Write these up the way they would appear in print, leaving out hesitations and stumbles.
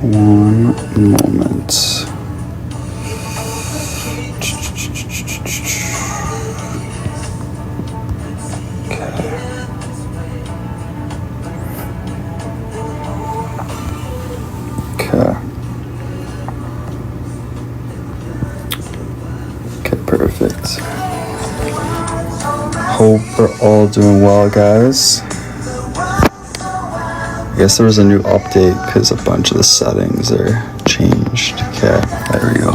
One moment. Okay, perfect. Hope we're all doing well, guys. I guess there was a new update because a bunch of the settings are changed. Okay, there we go.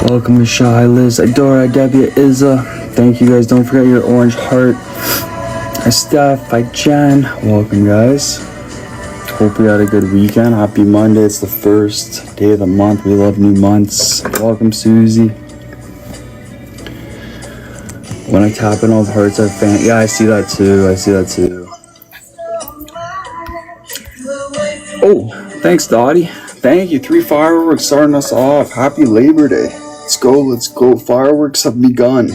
Welcome to Shy, Liz, Idora, Debbie, Izza. Thank you guys. Don't forget your orange heart. Hi, Steph. Hi, Jen. Welcome, guys. Hope you had a good weekend. Happy Monday. It's the first day of the month. We love new months. Welcome, Susie. When I tap in all the hearts, I fan. Yeah, I see that too. Oh, thanks, Dottie. Thank you. 3 fireworks starting us off. Happy Labor Day. Let's go. Fireworks have begun.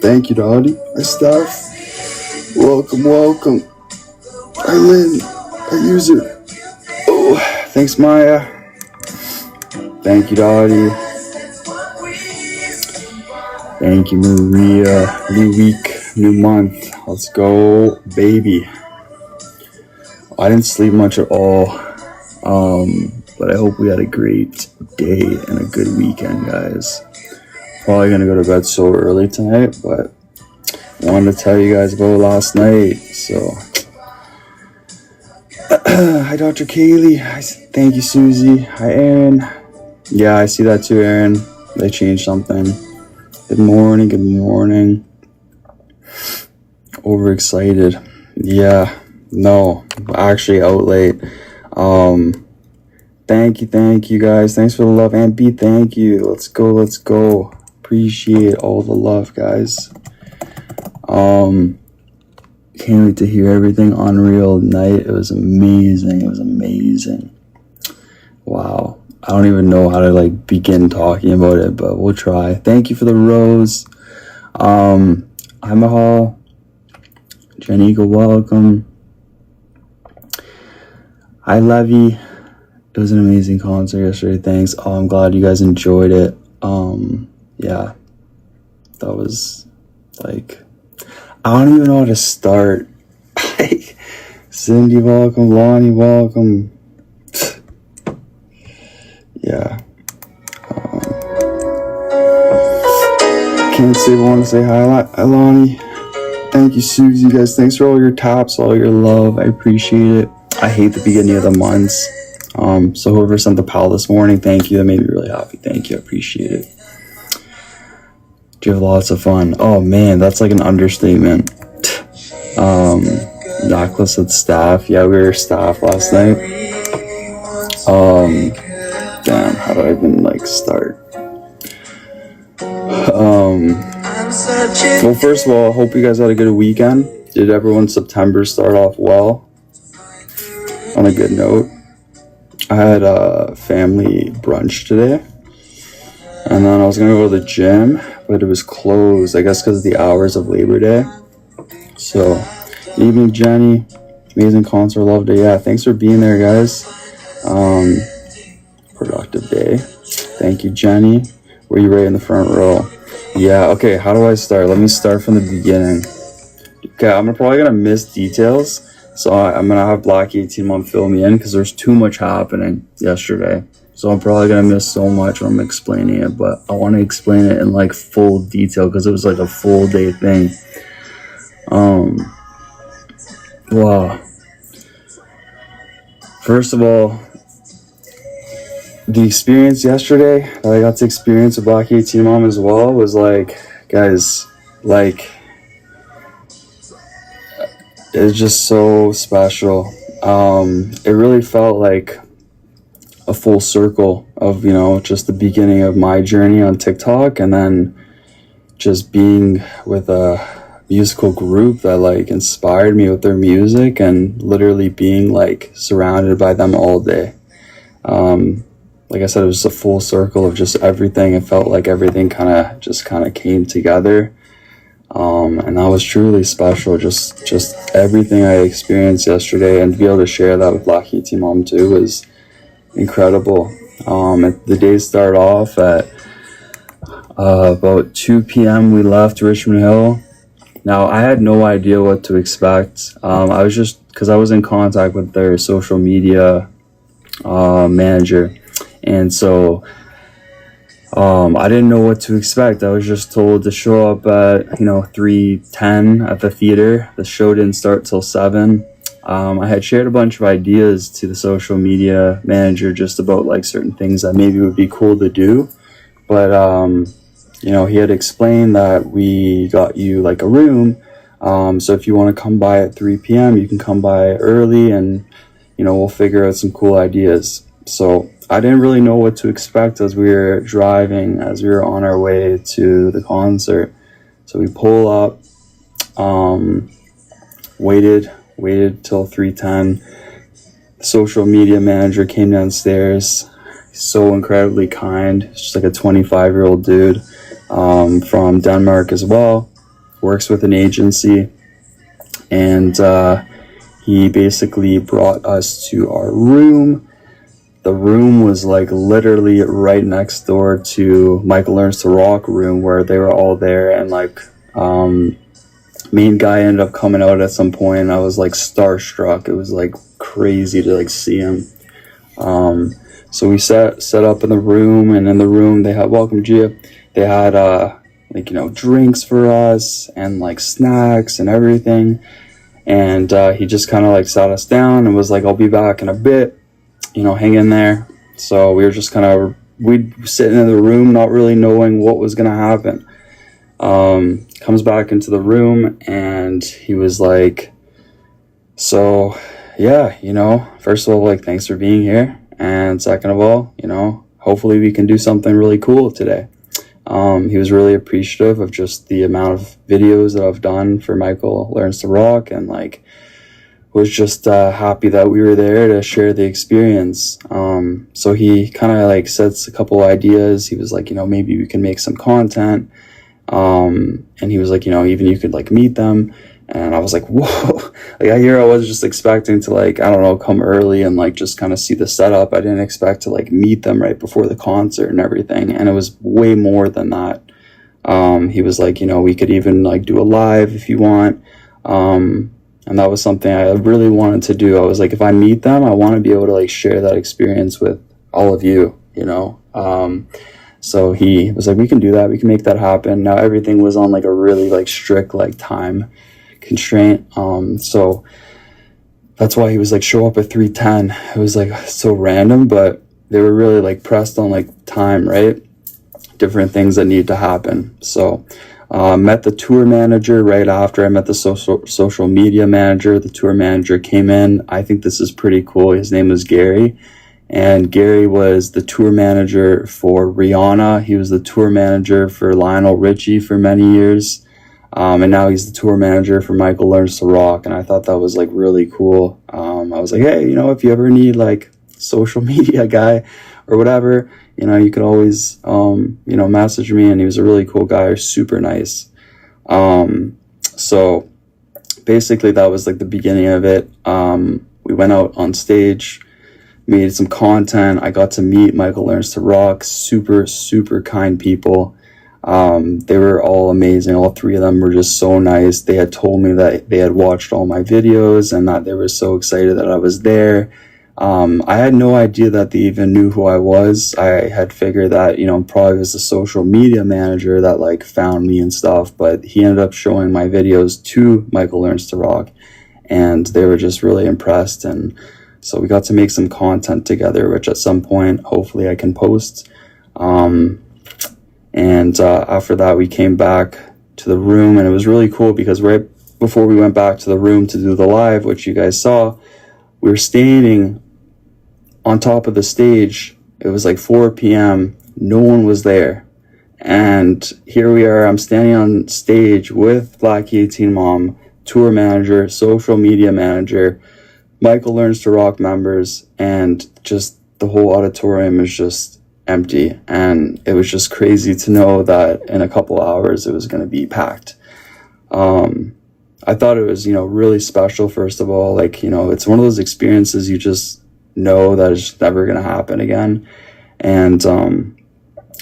Thank you, Dottie. Hi, Steph. Welcome. Hi, Lynn. Hi, user. Oh, thanks, Maya. Thank you, Dottie. Thank you, Maria. New week, new month. Let's go, baby. I didn't sleep much at all, but I hope we had a great day and a good weekend, guys. Probably gonna go to bed so early tonight, but I wanted to tell you guys about last night. So, hi, Dr. Kaylee. Thank you, Susie. Hi, Aaron. Yeah, I see that too, Aaron. They changed something. Good morning. Overexcited. Yeah, no, actually out late. Thank you guys. Thanks for the love. Aunt B, thank you. Let's go. Appreciate all the love, guys. Can't wait to hear everything. Unreal night. It was amazing. Wow. I don't even know how to begin talking about it, but we'll try. Thank you for the rose. Hi, Mahal. Janika, welcome. Hi, Levy. It was an amazing concert yesterday. Thanks. Oh, I'm glad you guys enjoyed it. Yeah, that was I don't even know how to start. Cindy, welcome. Lonnie, welcome. Yeah. Can't say I want to say hi, Lonnie. Thank you, Susie, guys. Thanks for all your taps, all your love. I appreciate it. I hate the beginning of the months. So whoever sent the pal this morning, thank you. That made me really happy. Thank you. I appreciate it. Do you have lots of fun? Oh man, that's like an understatement. Necklace with staff. Yeah, we were staff last night. Damn, how do I even start? Well, first of all, I hope you guys had a good weekend. Did everyone's September start off well? On a good note. I had a family brunch today. And then I was going to go to the gym, but it was closed, I guess because of the hours of Labor Day. So, evening, Jenny. Amazing concert, loved it. Yeah, thanks for being there, guys. Productive day. Thank you, Jenny. Were you right in the front row? Yeah, okay, how do I start? Let me start from the beginning. Okay, I'm probably going to miss details. So I'm going to have Black 18 Mom fill me in because there's too much happening yesterday. So I'm probably going to miss so much when I'm explaining it. But I want to explain it in full detail because it was a full day thing. Wow. First of all, the experience yesterday that I got to experience with Black 18 Mom as well was guys, it's just so special. It really felt like a full circle of, just the beginning of my journey on TikTok and then just being with a musical group that inspired me with their music and literally being surrounded by them all day. Like I said, it was a full circle of just everything. It felt like everything kind of came together. And that was truly special. Just everything I experienced yesterday, and to be able to share that with Black ET Mom too was incredible. The day started off at about 2 p.m. We left Richmond Hill. Now, I had no idea what to expect. I was just, because I was in contact with their social media manager, and so I didn't know what to expect. I was just told to show up at 3:10 at the theater. The show didn't start till 7. I had shared a bunch of ideas to the social media manager just about like certain things that maybe would be cool to do, but he had explained that we got you like a room, so if you want to come by at 3 p.m. you can come by early, and we'll figure out some cool ideas. So I didn't really know what to expect as we were driving, as we were on our way to the concert. So we pull up, waited till 3:10. The social media manager came downstairs. He's so incredibly kind. He's just like a 25-year-old dude from Denmark as well. Works with an agency, and he basically brought us to our room. The room was like literally right next door to Michael Learns to Rock room, where they were all there, and like main guy ended up coming out at some point, and I was like starstruck. It was like crazy to like see him. So we set up in the room, and in the room they had, welcome Gia, they had drinks for us and like snacks and everything, and he just kind of like sat us down and was like, I'll be back in a bit, hang in there. So we were just we'd sitting in the room not really knowing what was gonna happen. Comes back into the room, and he was like, so yeah, first of all, like, thanks for being here, and second of all, hopefully we can do something really cool today. He was really appreciative of just the amount of videos that I've done for Michael Learns to Rock, and like was just happy that we were there to share the experience. So he kind of like sets a couple ideas. He was like, maybe we can make some content. And he was like, even you could like meet them. And I was like, whoa, like I was just expecting to like, I don't know, come early and like just kind of see the setup. I didn't expect to like meet them right before the concert and everything. And it was way more than that. He was like, we could even like do a live if you want. And that was something I really wanted to do. I was like, if I meet them, I want to be able to like share that experience with all of you, So he was like, we can do that. We can make that happen. Now everything was on like a really like strict like time constraint. So that's why he was like, show up at 3:10. It was like so random, but they were really like pressed on like time, right? Different things that need to happen. So met the tour manager right after. I met the social media manager. The tour manager came in. I think this is pretty cool. His name was Gary. And Gary was the tour manager for Rihanna. He was the tour manager for Lionel Richie for many years. And now he's the tour manager for Michael Learns to Rock. And I thought that was like really cool. I was like, hey, if you ever need like social media guy or whatever, you could always, message me. And he was a really cool guy, super nice. So basically that was like the beginning of it. We went out on stage, made some content. I got to meet Michael Learns to Rock. Super, super kind people. They were all amazing. All three of them were just so nice. They had told me that they had watched all my videos and that they were so excited that I was there. I had no idea that they even knew who I was. I had figured that, probably was the social media manager that like found me and stuff, but he ended up showing my videos to Michael Learns to Rock, and they were just really impressed. And so we got to make some content together, which at some point, hopefully I can post. After that, we came back to the room, and it was really cool because right before we went back to the room to do the live, which you guys saw, we were standing on top of the stage. It was like 4 p.m. No one was there. And here we are. I'm standing on stage with Black 18 Mom, tour manager, social media manager, Michael Learns to Rock members, and just the whole auditorium is just empty. And it was just crazy to know that in a couple hours it was going to be packed. I thought it was, really special, first of all. Like, it's one of those experiences you just know that it's never going to happen again. And,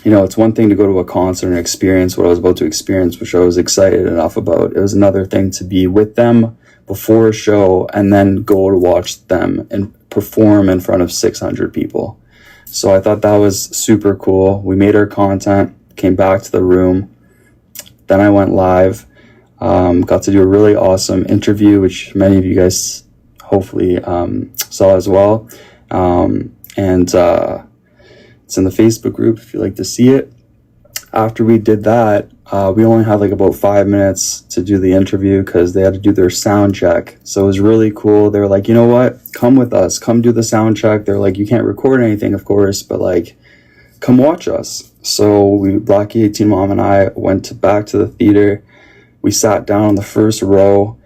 it's one thing to go to a concert and experience what I was about to experience, which I was excited enough about. It was another thing to be with them before a show and then go to watch them and perform in front of 600 people. So I thought that was super cool. We made our content, came back to the room. Then I went live, got to do a really awesome interview, which many of you guys hopefully saw as well. It's in the Facebook group if you'd like to see it. After we did that, we only had like about 5 minutes to do the interview because they had to do their sound check. So it was really cool. They were like, you know what? Come with us. Come do the sound check. They're like, you can't record anything, of course, but like, come watch us. So Blackie 18 Mom and I went back to the theater. We sat down on the first row.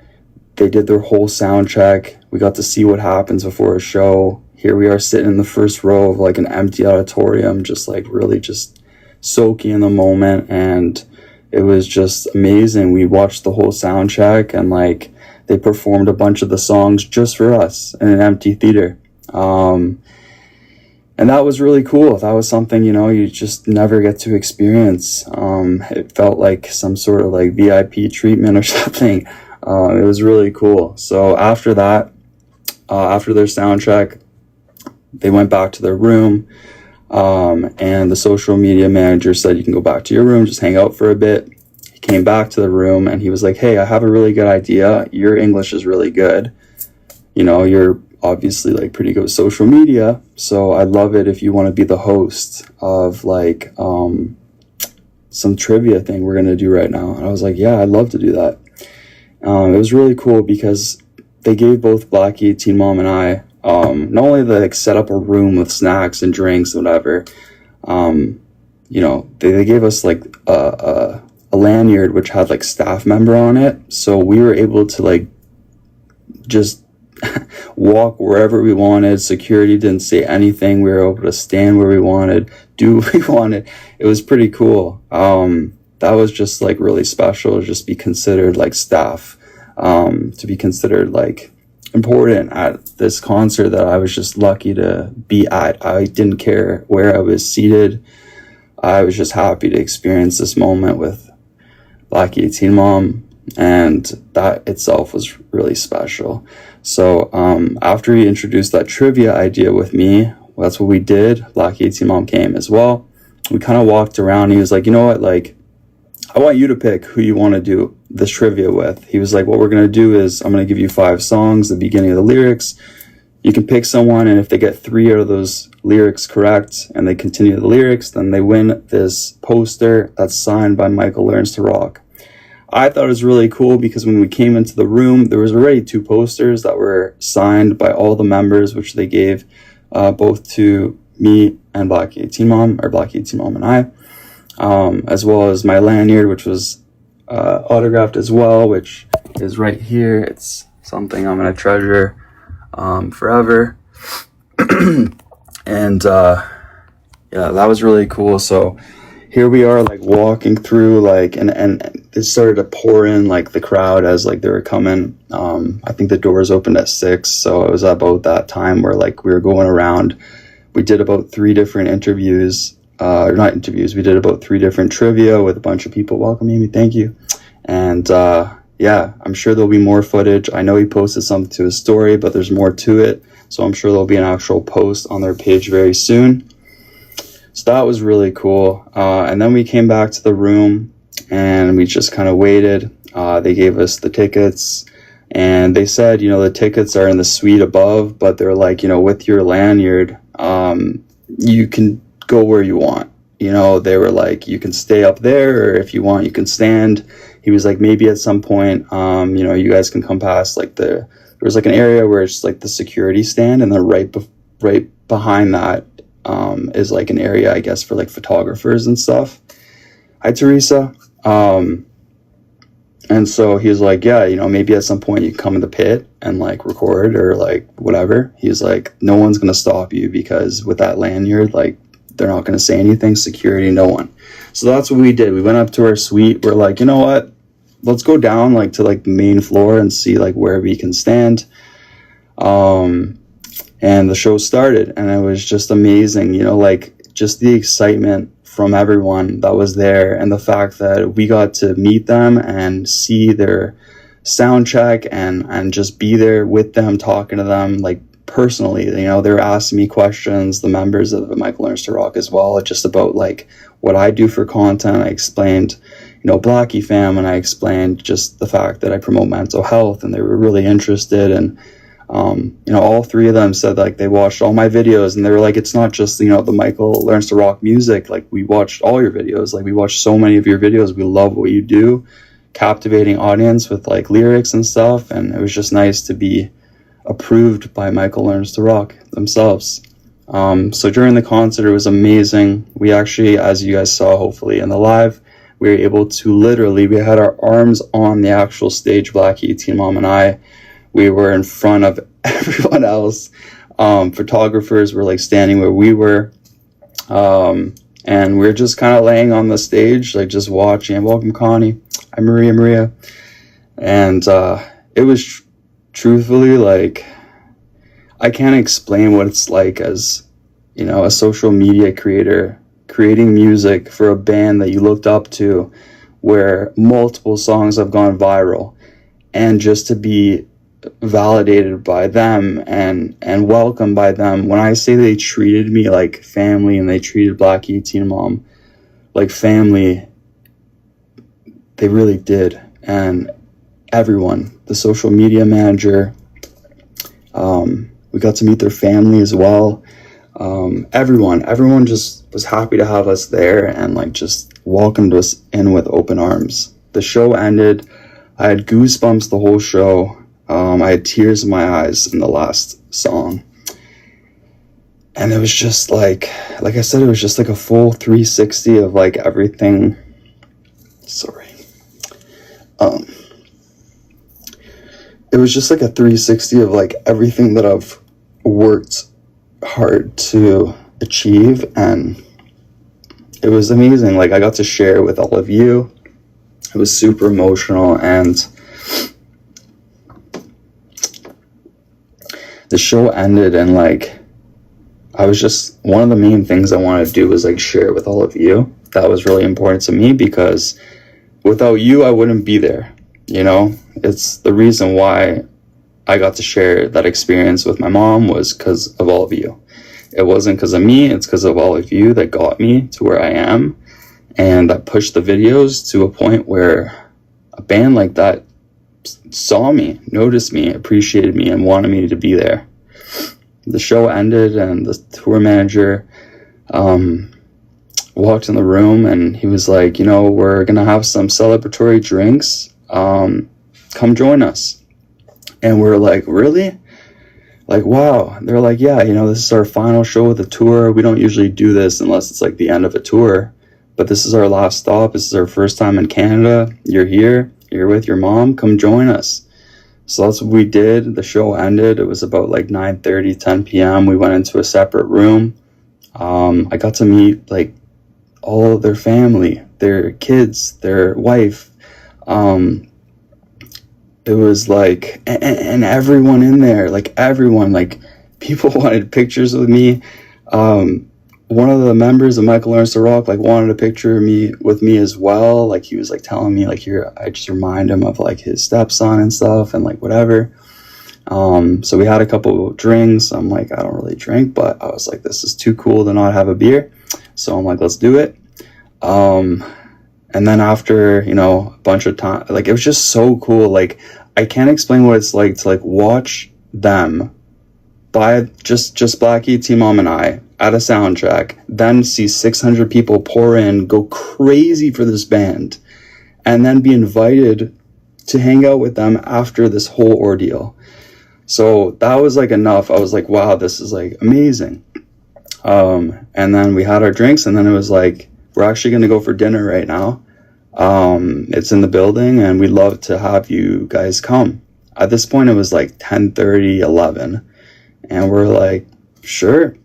They did their whole sound check. We got to see what happens before a show. Here we are sitting in the first row of like an empty auditorium, just like really just soaking in the moment. And it was just amazing. We watched the whole sound check and like they performed a bunch of the songs just for us in an empty theater. And that was really cool. That was something, you just never get to experience. It felt like some sort of like VIP treatment or something. It was really cool. So after that, after their sound check, they went back to their room, and the social media manager said, you can go back to your room, just hang out for a bit. He came back to the room and he was like, hey, I have a really good idea. Your English is really good. You're obviously like pretty good with social media. So I'd love it if you want to be the host of like some trivia thing we're going to do right now. And I was like, yeah, I'd love to do that. It was really cool because they gave both Blackie, Teen Mom, and I not only like set up a room with snacks and drinks, whatever, they gave us like a lanyard which had like staff member on it. So we were able to like just walk wherever we wanted. Security didn't say anything. We were able to stand where we wanted, do what we wanted. It was pretty cool. That was just like really special to just be considered like staff, to be considered like important at this concert that I was just lucky to be at. I didn't care where I was seated. I was just happy to experience this moment with Blackie 18 Mom, and that itself was really special. So after he introduced that trivia idea with me, that's what we did. Blackie 18 Mom came as well. We kind of walked around. He was like, you know what, like, I want you to pick who you want to do this trivia with. He was like, what we're going to do is I'm going to give you 5 songs, the beginning of the lyrics. You can pick someone, and if they get 3 out of those lyrics correct and they continue the lyrics, then they win this poster that's signed by Michael Learns to Rock. I thought it was really cool because when we came into the room, there was already 2 posters that were signed by all the members, which they gave both to me and Blackie 18 Mom, or Blackie 18 Mom and I. As well as my lanyard, which was autographed as well, which is right here. It's something I'm going to treasure forever. And yeah, that was really cool. So here we are, like walking through, like, and it started to pour in like the crowd as like they were coming. I think the doors opened at 6, so it was about that time where like we were going around. We did about 3 different interviews. Not interviews, we did about 3 different trivia with a bunch of people welcoming me. Thank you. And yeah, I'm sure there'll be more footage. I know he posted something to his story, but there's more to it. So I'm sure there'll be an actual post on their page very soon. So that was really cool. And then we came back to the room and we just kind of waited. They gave us the tickets and they said, the tickets are in the suite above, but they're like, with your lanyard, you can go where you want. They were like, you can stay up there, or if you want, you can stand. He was like, maybe at some point, you guys can come past like there was like an area where it's like the security stand, and then right behind that is like an area, I guess, for like photographers and stuff. Hi, Teresa. And so he was like, yeah, maybe at some point you can come in the pit and like record or like whatever. He was like, no one's going to stop you because with that lanyard, like, they're not going to say anything. Security, no one. So that's what we did. We went up to our suite. We're like, you know what? let's go down like to like the main floor and see like where we can stand. And the show started, and it was just amazing, you know, like just the excitement from everyone that was there, and the fact that we got to meet them and see their sound check and just be there with them, talking to them like personally. You know, they were asking me questions, the members of Michael Learns to Rock as well, just about like what I do for content. I explained, you know, Blackie Fam, and I explained just the fact that I promote mental health, and they were really interested. And you know, all three of them said like they watched all my videos, and they were like, it's not just, you know, the Michael Learns to Rock music, like we watched all your videos, like we watched so many of your videos, we love what you do, captivating audience with like lyrics and stuff. And it was just nice to be approved by Michael Learns to Rock themselves. So during the concert, it was amazing. We actually, as you guys saw hopefully in the live, we were able to literally, we had our arms on the actual stage, Blackie, Teen Mom, and I. We were in front of everyone else. Photographers were like standing where we were. And we were just kind of laying on the stage, like just watching. Welcome, Connie. Hi, Maria. And it was truthfully like, I can't explain what it's like as, you know, a social media creator, creating music for a band that you looked up to, where multiple songs have gone viral, and just to be validated by them and welcomed by them. When I say they treated me like family, and they treated Blackie, Teen Mom like family, they really did. And everyone, the social media manager, we got to meet their family as well. Everyone just was happy to have us there, and like just welcomed us in with open arms. The show ended. I had goosebumps the whole show. I had tears in my eyes in the last song. And it was just like I said, it was just like a full 360 of like everything. Sorry. It was just like a 360 of like everything that I've worked hard to achieve. And it was amazing. Like I got to share with all of you. It was super emotional, and the show ended, and like I was just, one of the main things I wanted to do was like share with all of you. That was really important to me, because without you I wouldn't be there, you know. It's the reason why I got to share that experience with my mom was because of all of you. It wasn't because of me, it's because of all of you that got me to where I am, and that pushed the videos to a point where a band like that saw me, noticed me, appreciated me, and wanted me to be there. The show ended, and the tour manager walked in the room, and he was like, you know, we're gonna have some celebratory drinks, come join us. And we're like, really? Like, wow. They're like, yeah, you know, this is our final show of the tour. We don't usually do this unless it's like the end of a tour, but this is our last stop. This is our first time in Canada. You're here, you're with your mom, come join us. So that's what we did. The show ended. It was about like 9:30, 10 p.m. We went into a separate room. I got to meet like all of their family, their kids, their wife. It was like, and everyone in there, like everyone, like people wanted pictures with me. One of the members of Michael Learns to Rock like wanted a picture of me with me as well. Like he was like telling me like, here, I just remind him of like his stepson and stuff, and like whatever. So we had a couple of drinks. I'm like, I don't really drink, but I was like, this is too cool to not have a beer. So I'm like, let's do it. And then after, you know, a bunch of time, like it was just so cool. Like I can't explain what it's like to like watch them by just Blackie, Teen Mom, and I at a sound check, then see 600 people pour in, go crazy for this band, and then be invited to hang out with them after this whole ordeal. So that was like enough. I was like, wow, this is like amazing. And then we had our drinks, and then it was like, we're actually going to go for dinner right now. It's in the building, and we'd love to have you guys come. At this point, it was like 10:30, 11. And we're like, sure,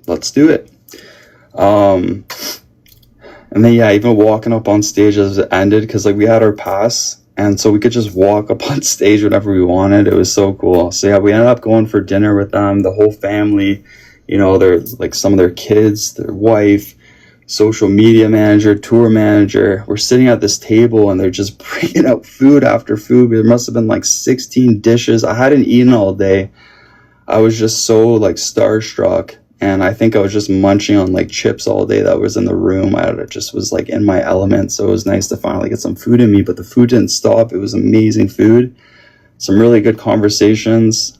let's do it. And And then, yeah, even walking up on stage as it ended, because like we had our pass, and so we could just walk up on stage whenever we wanted. It was so cool. So yeah, we ended up going for dinner with them, the whole family, you know, they're like some of their kids, their wife, social media manager, tour manager. We're sitting at this table and they're just bringing out food after food. There must have been like 16 dishes. I hadn't eaten all day. I was just so like starstruck, and I think I was just munching on like chips all day that was in the room. I just was like in my element, so it was nice to finally get some food in me. But the food didn't stop. It was amazing food, some really good conversations.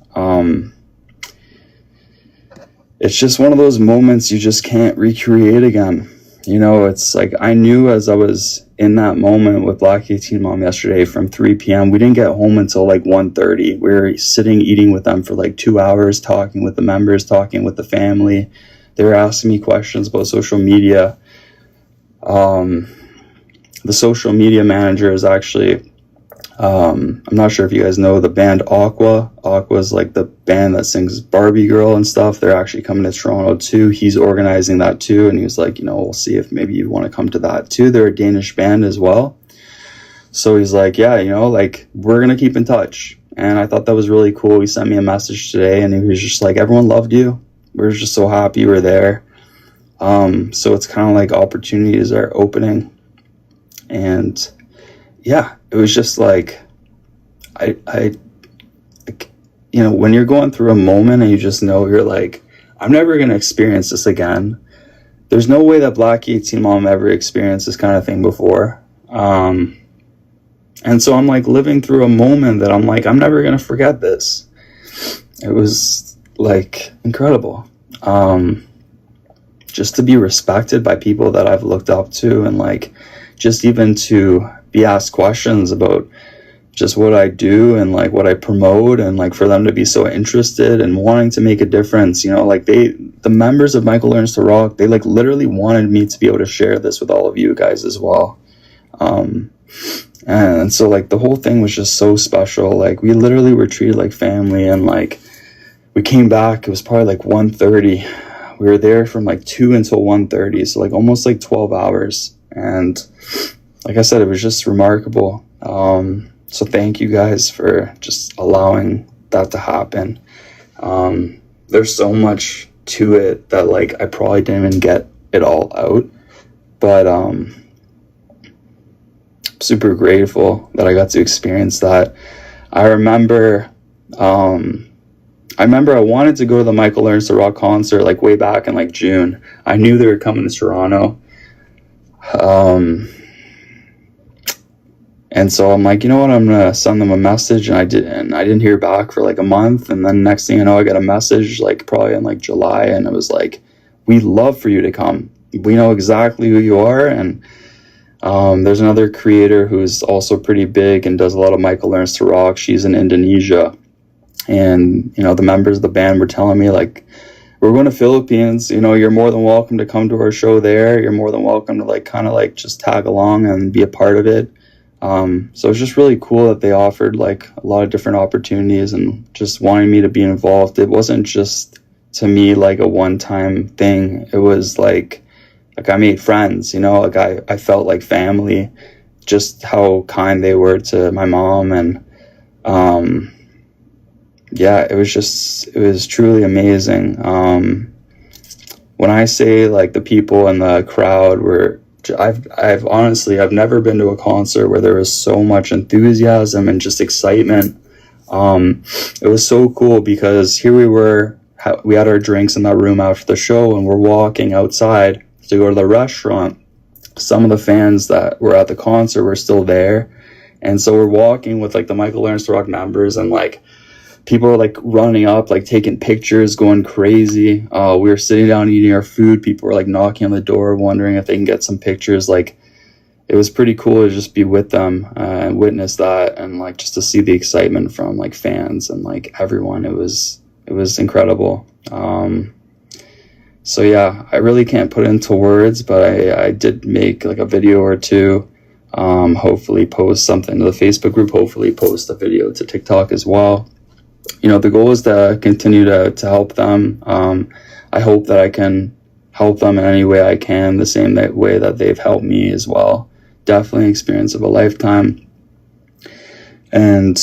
It's just one of those moments you just can't recreate again. You know, it's like I knew as I was in that moment with Black 18 Mom yesterday from 3 p.m. We didn't get home until like 1:30. We were sitting eating with them for like 2 hours, talking with the members, talking with the family. They were asking me questions about social media. The social media manager is actually, I'm not sure if you guys know the band Aqua. Aqua's like the band that sings Barbie Girl and stuff. They're actually coming to Toronto too. He's organizing that too. And he was like, you know, we'll see if maybe you want to come to that too. They're a Danish band as well. So he's like, yeah, you know, like we're going to keep in touch. And I thought that was really cool. He sent me a message today and he was just like, everyone loved you. We're just so happy you were there. So it's kind of like opportunities are opening. And yeah, it was just like, you know, when you're going through a moment and you just know you're like, I'm never going to experience this again. There's no way that Black 18 Mom ever experienced this kind of thing before. And so I'm like living through a moment that I'm like, I'm never going to forget this. It was like incredible. Just to be respected by people that I've looked up to, and like, just even to be asked questions about just what I do and like what I promote, and like for them to be so interested and wanting to make a difference, you know, like the members of Michael Learns to Rock, they like literally wanted me to be able to share this with all of you guys as well. And so like the whole thing was just so special. Like we literally were treated like family, and like we came back, it was probably like 1:30. We were there from like 2 until 1:30, so like almost like 12 hours. And like I said, it was just remarkable. So thank you guys for just allowing that to happen. There's so much to it that like I probably didn't even get it all out, but super grateful that I got to experience that. I remember I wanted to go to the Michael Learns to Rock concert like way back in like June. I knew they were coming to Toronto. And so I'm like, you know what, I'm gonna send them a message, and I didn't hear back for like a month, and then next thing you know, I got a message like probably in like July, and it was like, we'd love for you to come. We know exactly who you are. And there's another creator who's also pretty big and does a lot of Michael Learns to Rock. She's in Indonesia, and you know, the members of the band were telling me like, we're going to Philippines, you know, you're more than welcome to come to our show there. You're more than welcome to like kind of like just tag along and be a part of it. So it's just really cool that they offered like a lot of different opportunities and just wanting me to be involved. It wasn't just to me like a one-time thing. It was like I made friends, you know, like I felt like family, just how kind they were to my mom. And yeah, it was truly amazing. When I say like the people in the crowd were, I've honestly never been to a concert where there was so much enthusiasm and just excitement. It was so cool because here we were, we had our drinks in that room after the show, and we're walking outside to go to the restaurant. Some of the fans that were at the concert were still there, and so we're walking with like the Michael Learns to Rock members, and like people were like running up, like taking pictures, going crazy. We were sitting down eating our food. People were like knocking on the door, wondering if they can get some pictures. Like it was pretty cool to just be with them and witness that, and like just to see the excitement from like fans and like everyone. It was incredible. So yeah, I really can't put it into words, but I did make like a video or two. Hopefully post something to the Facebook group. Hopefully post a video to TikTok as well. You know, the goal is to continue to help them. I hope that I can help them in any way I can, the same way that they've helped me as well. Definitely an experience of a lifetime. And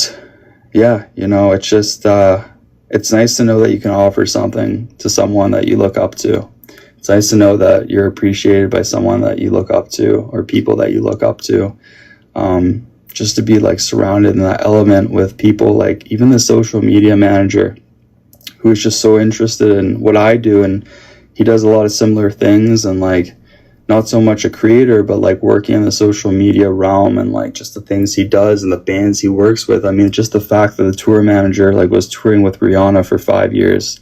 yeah, you know, it's just, it's nice to know that you can offer something to someone that you look up to. It's nice to know that you're appreciated by someone that you look up to, or people that you look up to. Just to be like surrounded in that element with people like even the social media manager, who is just so interested in what I do, and he does a lot of similar things, and like not so much a creator, but like working in the social media realm, and like just the things he does and the bands he works with. I mean, just the fact that the tour manager like was touring with Rihanna for 5 years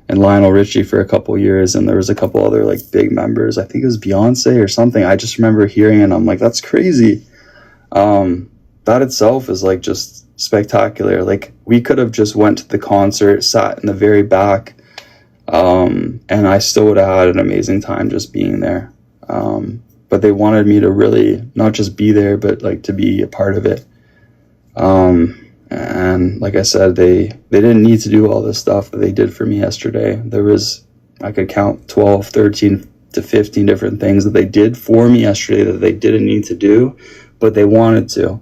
and Lionel Richie for a couple years, and there was a couple other like big members. I think it was Beyonce or something. I just remember hearing it and I'm like, that's crazy. That itself is like just spectacular. Like we could have just went to the concert, sat in the very back, and I still would have had an amazing time just being there. But they wanted me to really not just be there, but like to be a part of it. And like I said, they didn't need to do all this stuff that they did for me yesterday. I could count 12, 13 to 15 different things that they did for me yesterday that they didn't need to do, but they wanted to.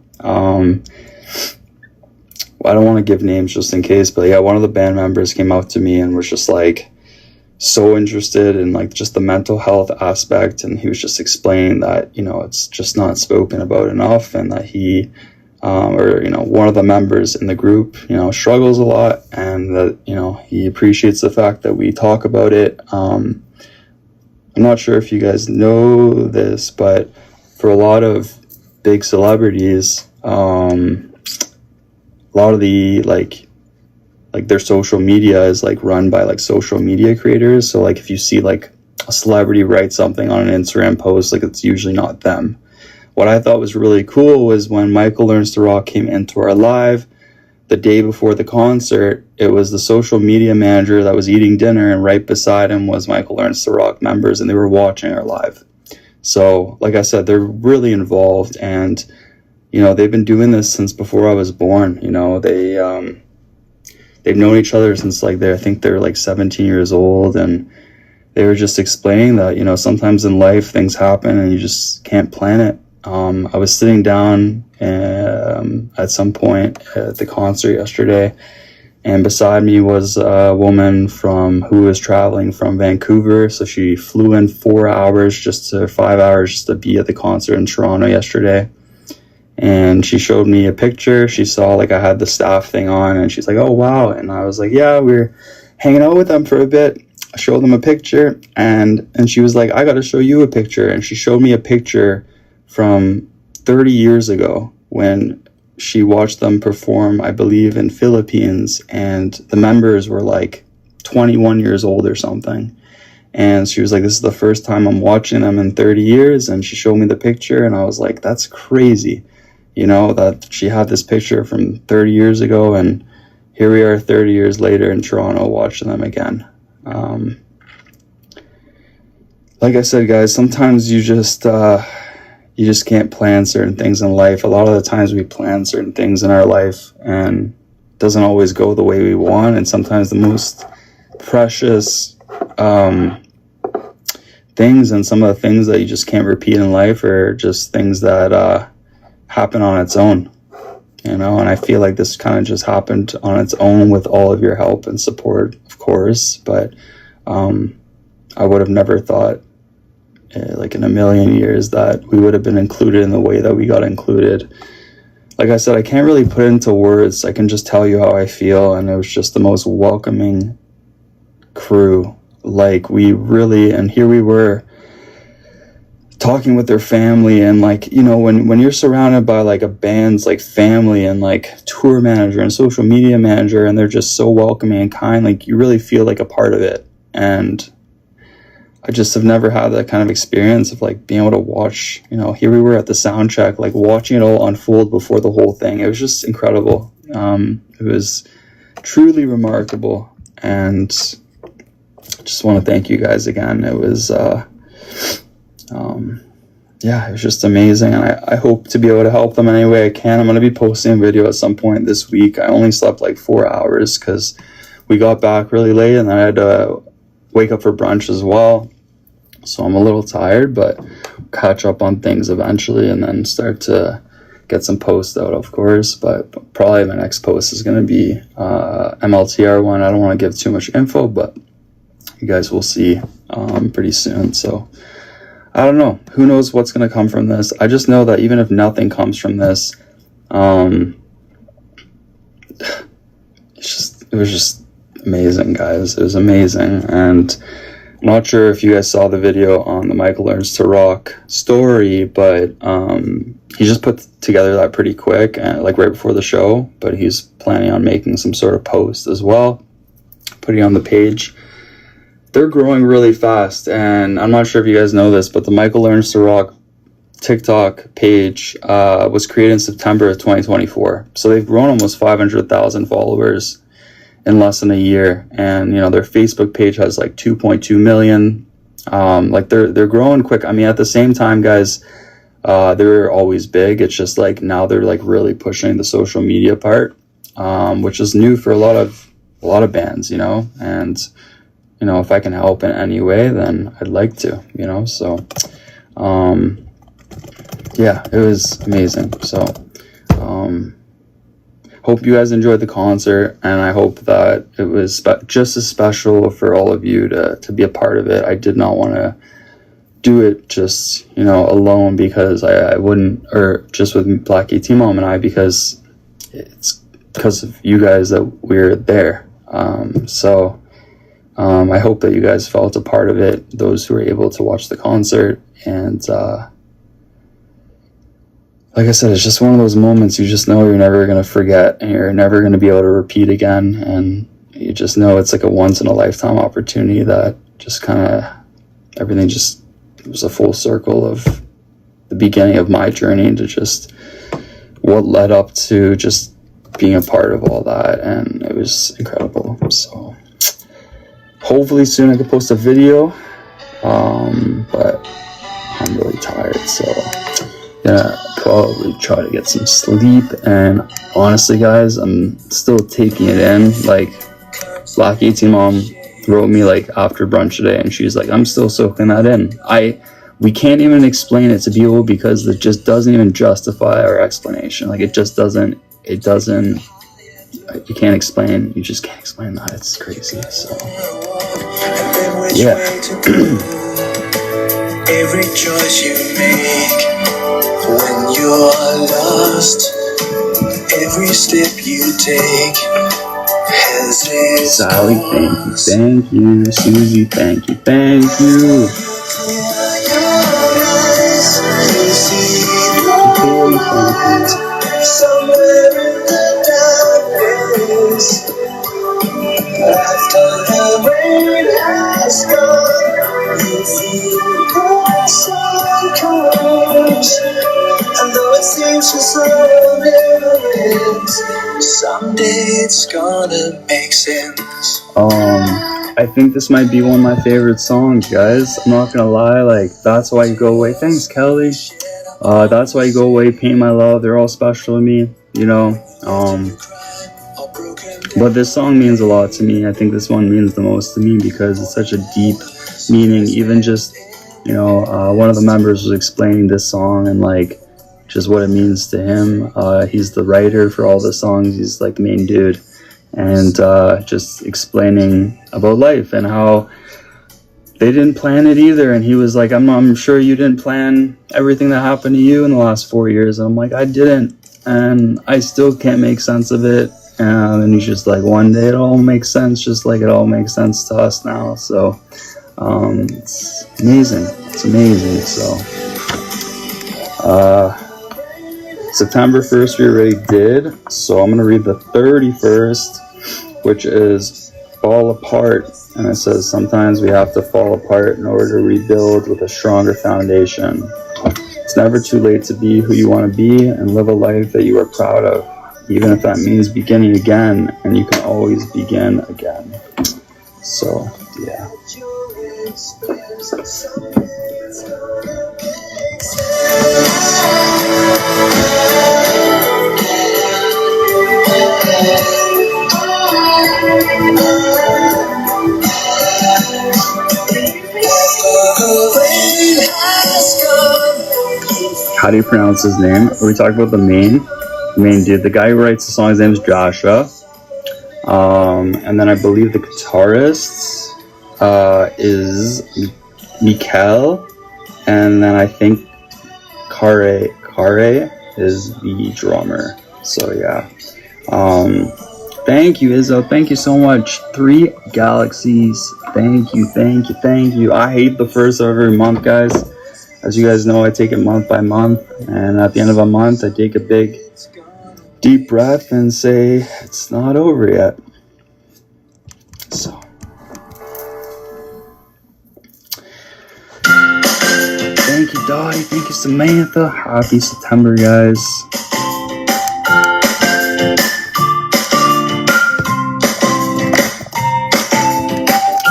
I don't want to give names just in case, but yeah, one of the band members came out to me and was just like so interested in like just the mental health aspect, and he was just explaining that, you know, it's just not spoken about enough, and that he one of the members in the group, you know, struggles a lot, and that, you know, he appreciates the fact that we talk about it. I'm not sure if you guys know this, but for a lot of big celebrities, a lot of the like their social media is like run by like social media creators. So like if you see like a celebrity write something on an Instagram post, like it's usually not them. What I thought was really cool was when Michael Learns to Rock came into our live the day before the concert, it was the social media manager that was eating dinner, and right beside him was Michael Learns to Rock members, and they were watching our live. So like I said, they're really involved, and you know, they've been doing this since before I was born. You know, they've known each other since like I think they're like 17 years old, and they were just explaining that, you know, sometimes in life things happen and you just can't plan it. I was sitting down at some point at the concert yesterday, and beside me was a woman who was traveling from Vancouver. So she flew in 5 hours just to be at the concert in Toronto yesterday. And she showed me a picture. She saw like I had the staff thing on, and she's like, oh wow. And I was like, yeah, we were hanging out with them for a bit. I showed them a picture, and she was like, I got to show you a picture. And she showed me a picture from 30 years ago when she watched them perform, I believe, in Philippines, and the members were like 21 years old or something. And she was like, this is the first time I'm watching them in 30 years. And she showed me the picture, and I was like, that's crazy. You know, that she had this picture from 30 years ago, and here we are 30 years later in Toronto watching them again. Like I said, guys, sometimes you just can't plan certain things in life. A lot of the times we plan certain things in our life, and it doesn't always go the way we want. And sometimes the most precious things, and some of the things that you just can't repeat in life, are just things that happen on its own, you know. And I feel like this kind of just happened on its own with all of your help and support, of course, but I would have never thought like in a million years that we would have been included in the way that we got included. Like I said, I can't really put it into words. I can just tell you how I feel, and it was just the most welcoming crew. Like and here we were talking with their family, and like, you know, when you're surrounded by like a band's like family and like tour manager and social media manager, and they're just so welcoming and kind, like you really feel like a part of it. And I just have never had that kind of experience of like being able to watch, you know, here we were at the sound check, like watching it all unfold before the whole thing. It was just incredible. It was truly remarkable, and I just want to thank you guys again. It was it was just amazing, and I hope to be able to help them in any way I can. I'm going to be posting a video at some point this week. I only slept like 4 hours because we got back really late, and then I had to wake up for brunch as well. So I'm a little tired, but catch up on things eventually and then start to get some posts out, of course. But probably my next post is going to be MLTR one. I don't want to give too much info, but you guys will see pretty soon. So I don't know. Who knows what's going to come from this? I just know that even if nothing comes from this, it was just amazing, guys. It was amazing. And I'm not sure if you guys saw the video on the Michael Learns to Rock story, but he just put together that pretty quick, like right before the show. But he's planning on making some sort of post as well, putting it on the page. They're growing really fast, and I'm not sure if you guys know this, but the Michael Learns to Rock TikTok page was created in September of 2024. So they've grown almost 500,000 followers in less than a year, and their Facebook page has like 2.2 million. Like they're growing quick. I mean, at the same time, guys, they're always big. It's just like now they're like really pushing the social media part, which is new for a lot of bands, and if I can help in any way, then I'd like to, so yeah, it was amazing. So hope you guys enjoyed the concert, and I hope that it was just as special for all of you to be a part of it. I did not want to do it just, alone, because I wouldn't, or just with Black AT Mom and I, because it's because of you guys that we're there. So I hope that you guys felt a part of it, those who were able to watch the concert. And like I said, it's just one of those moments you just know you're never going to forget, and you're never going to be able to repeat again. And you just know it's like a once-in-a-lifetime opportunity that just kind of, everything just was a full circle of the beginning of my journey into just what led up to just being a part of all that. And it was incredible. So hopefully soon I can post a video, but I'm really tired, so gonna probably try to get some sleep. And honestly, guys, I'm still taking it in. Like, Black AT Mom wrote me like after brunch today, and she's like, I'm still soaking that in. We can't even explain it to people because it just doesn't even justify our explanation. Like, it doesn't, you can't explain, you just can't explain that. It's crazy. So yeah. Every choice you make when you're lost, every step you take has its Sally, thank you. Susie, thank you. Somewhere in the darkness, after the rain has gone, you feel the sun comes. And though it seems for some minutes, someday it's gonna make sense. I think this might be one of my favorite songs, guys. I'm not gonna lie, like, That's Why You Go Away. Thanks, Kelly. That's Why You Go Away, Pain My Love, they're all special to me, but this song means a lot to me. I think this one means the most to me because it's such a deep meaning. Even just, one of the members was explaining this song and like just what it means to him. He's the writer for all the songs. He's like the main dude, and just explaining about life and how they didn't plan it either. And he was like, I'm sure you didn't plan everything that happened to you in the last 4 years. And I'm like, I didn't, and I still can't make sense of it. And he's just like, one day it all makes sense, just like it all makes sense to us now. So it's amazing. So September 1st we already did, so I'm gonna read the 31st, which is Fall Apart. And it says, sometimes we have to fall apart in order to rebuild with a stronger foundation. It's never too late to be who you want to be and live a life that you are proud of, even if that means beginning again, and you can always begin again. So, yeah. how do you pronounce his name? Are we talking about the main dude? The guy who writes the song, his name is Joshua. And then I believe the guitarist is Mikael. And then I think Kare is the drummer. So yeah. Thank you, Izzo. Thank you so much. 3 galaxies. Thank you. I hate the first of every month, guys. As you guys know, I take it month by month. And at the end of a month, I take a big, deep breath and say, it's not over yet. So. Thank you, Dottie. Thank you, Samantha. Happy September, guys.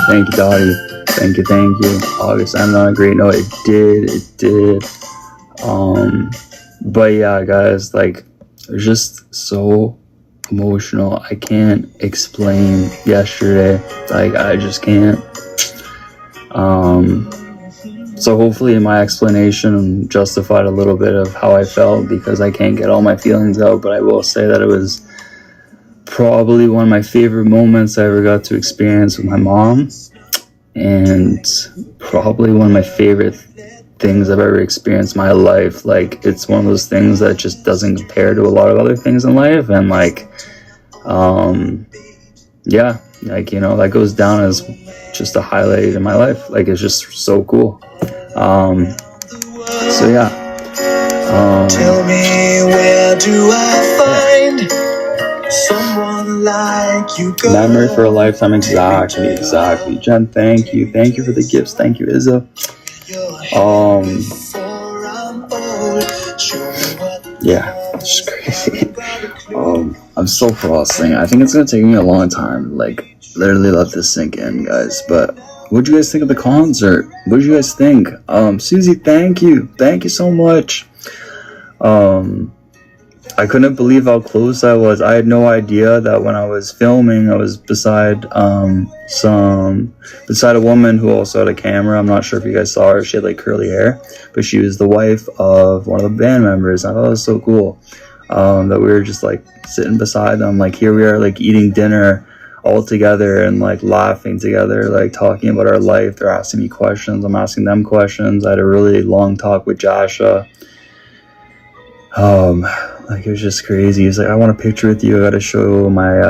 Thank you, Dottie. Thank you. August ended on a great note. It did. But yeah, guys, like, it was just so emotional. I can't explain yesterday. Like, I just can't. So hopefully my explanation justified a little bit of how I felt, because I can't get all my feelings out. But I will say that it was probably one of my favorite moments I ever got to experience with my mom, and probably one of my favorite things I've ever experienced in my life. Like, it's one of those things that just doesn't compare to a lot of other things in life. And like, yeah, like, you know, that goes down as just a highlight in my life. Like, it's just so cool. So yeah. Tell me, where do I find someone like you? Memory for a lifetime. Exactly. Jen, thank you for the gifts. Thank you, Izza. Yeah, it's crazy. I'm so processing. I think it's gonna take me a long time. Like, literally let this sink in, guys. But what'd you guys think of the concert? What did you guys think? Susie, thank you so much. I couldn't believe how close I was. I had no idea that when I was filming, I was beside a woman who also had a camera. I'm not sure if you guys saw her. She had like curly hair, but she was the wife of one of the band members. I thought it was so cool that we were just like sitting beside them. Like, here we are, like eating dinner all together and like laughing together, like talking about our life. They're asking me questions, I'm asking them questions. I had a really long talk with Joshua. Like, it was just crazy. He's like, I want a picture with you. I gotta show my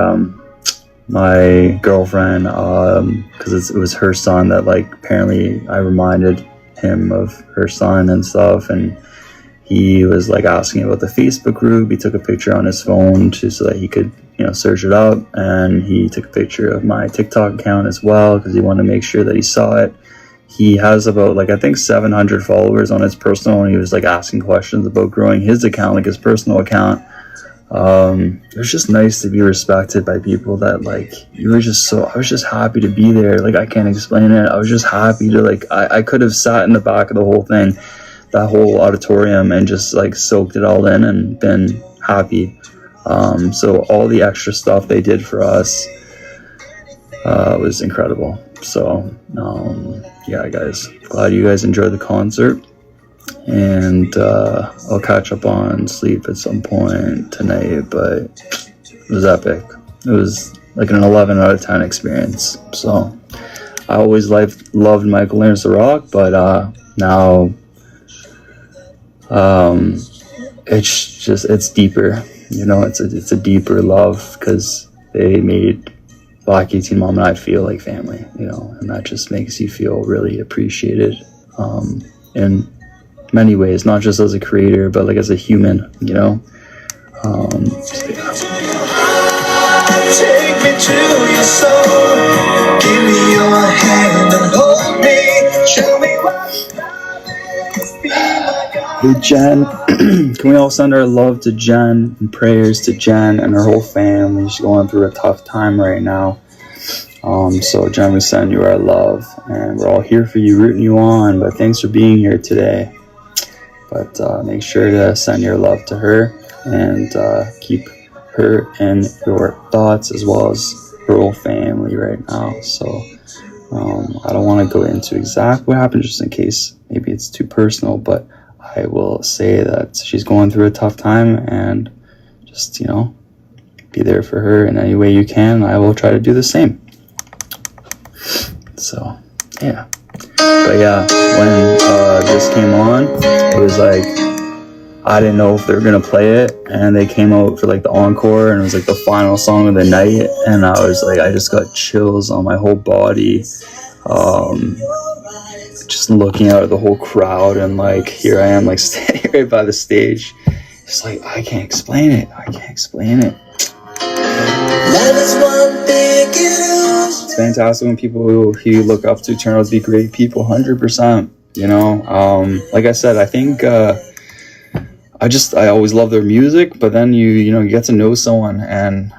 my girlfriend, because it was her son that, like, apparently I reminded him of her son and stuff. And he was like asking about the Facebook group. He took a picture on his phone so that he could, you know, search it up. And he took a picture of my TikTok account as well, because he wanted to make sure that he saw it. He has about, like, I think 700 followers on his personal, and he was like asking questions about growing his account, like his personal account. It was just nice to be respected by people that, like, I was just happy to be there. Like, I can't explain it. I was just happy to, like, I could have sat in the back of the whole thing, that whole auditorium, and just like soaked it all in and been happy. So all the extra stuff they did for us was incredible. So yeah, guys, glad you guys enjoyed the concert, and I'll catch up on sleep at some point tonight. But it was epic. It was like an 11 out of 10 experience. So I always loved Michael Learns to Rock, but now it's deeper, you know. It's a deeper love, because they made Black 18 Mom and I feel like family, you know, and that just makes you feel really appreciated in many ways, not just as a creator, but like as a human, you know. Take me to your soul. Give me your hand and hold me. Show me what love is. Be my God. Hey, Jen, can we all send our love to Jen and prayers to Jen and her whole family? She's going through a tough time right now. So Jen, we send you our love, and we're all here for you, rooting you on. But thanks for being here today. But make sure to send your love to her, and keep her in your thoughts, as well as her whole family right now. So I don't want to go into exactly what happened, just in case maybe it's too personal, but I will say that she's going through a tough time, and just, be there for her in any way you can. I will try to do the same. So, yeah. But yeah, when this came on, it was like, I didn't know if they were going to play it, and they came out for like the encore, and it was like the final song of the night, and I was like, I just got chills on my whole body, just looking out at the whole crowd, and like, here I am, like, standing right by the stage, just like, I can't explain it. It's fantastic when people who you look up to turn out to be great people. 100%. Like I said, I think I always love their music, but then you get to know someone, and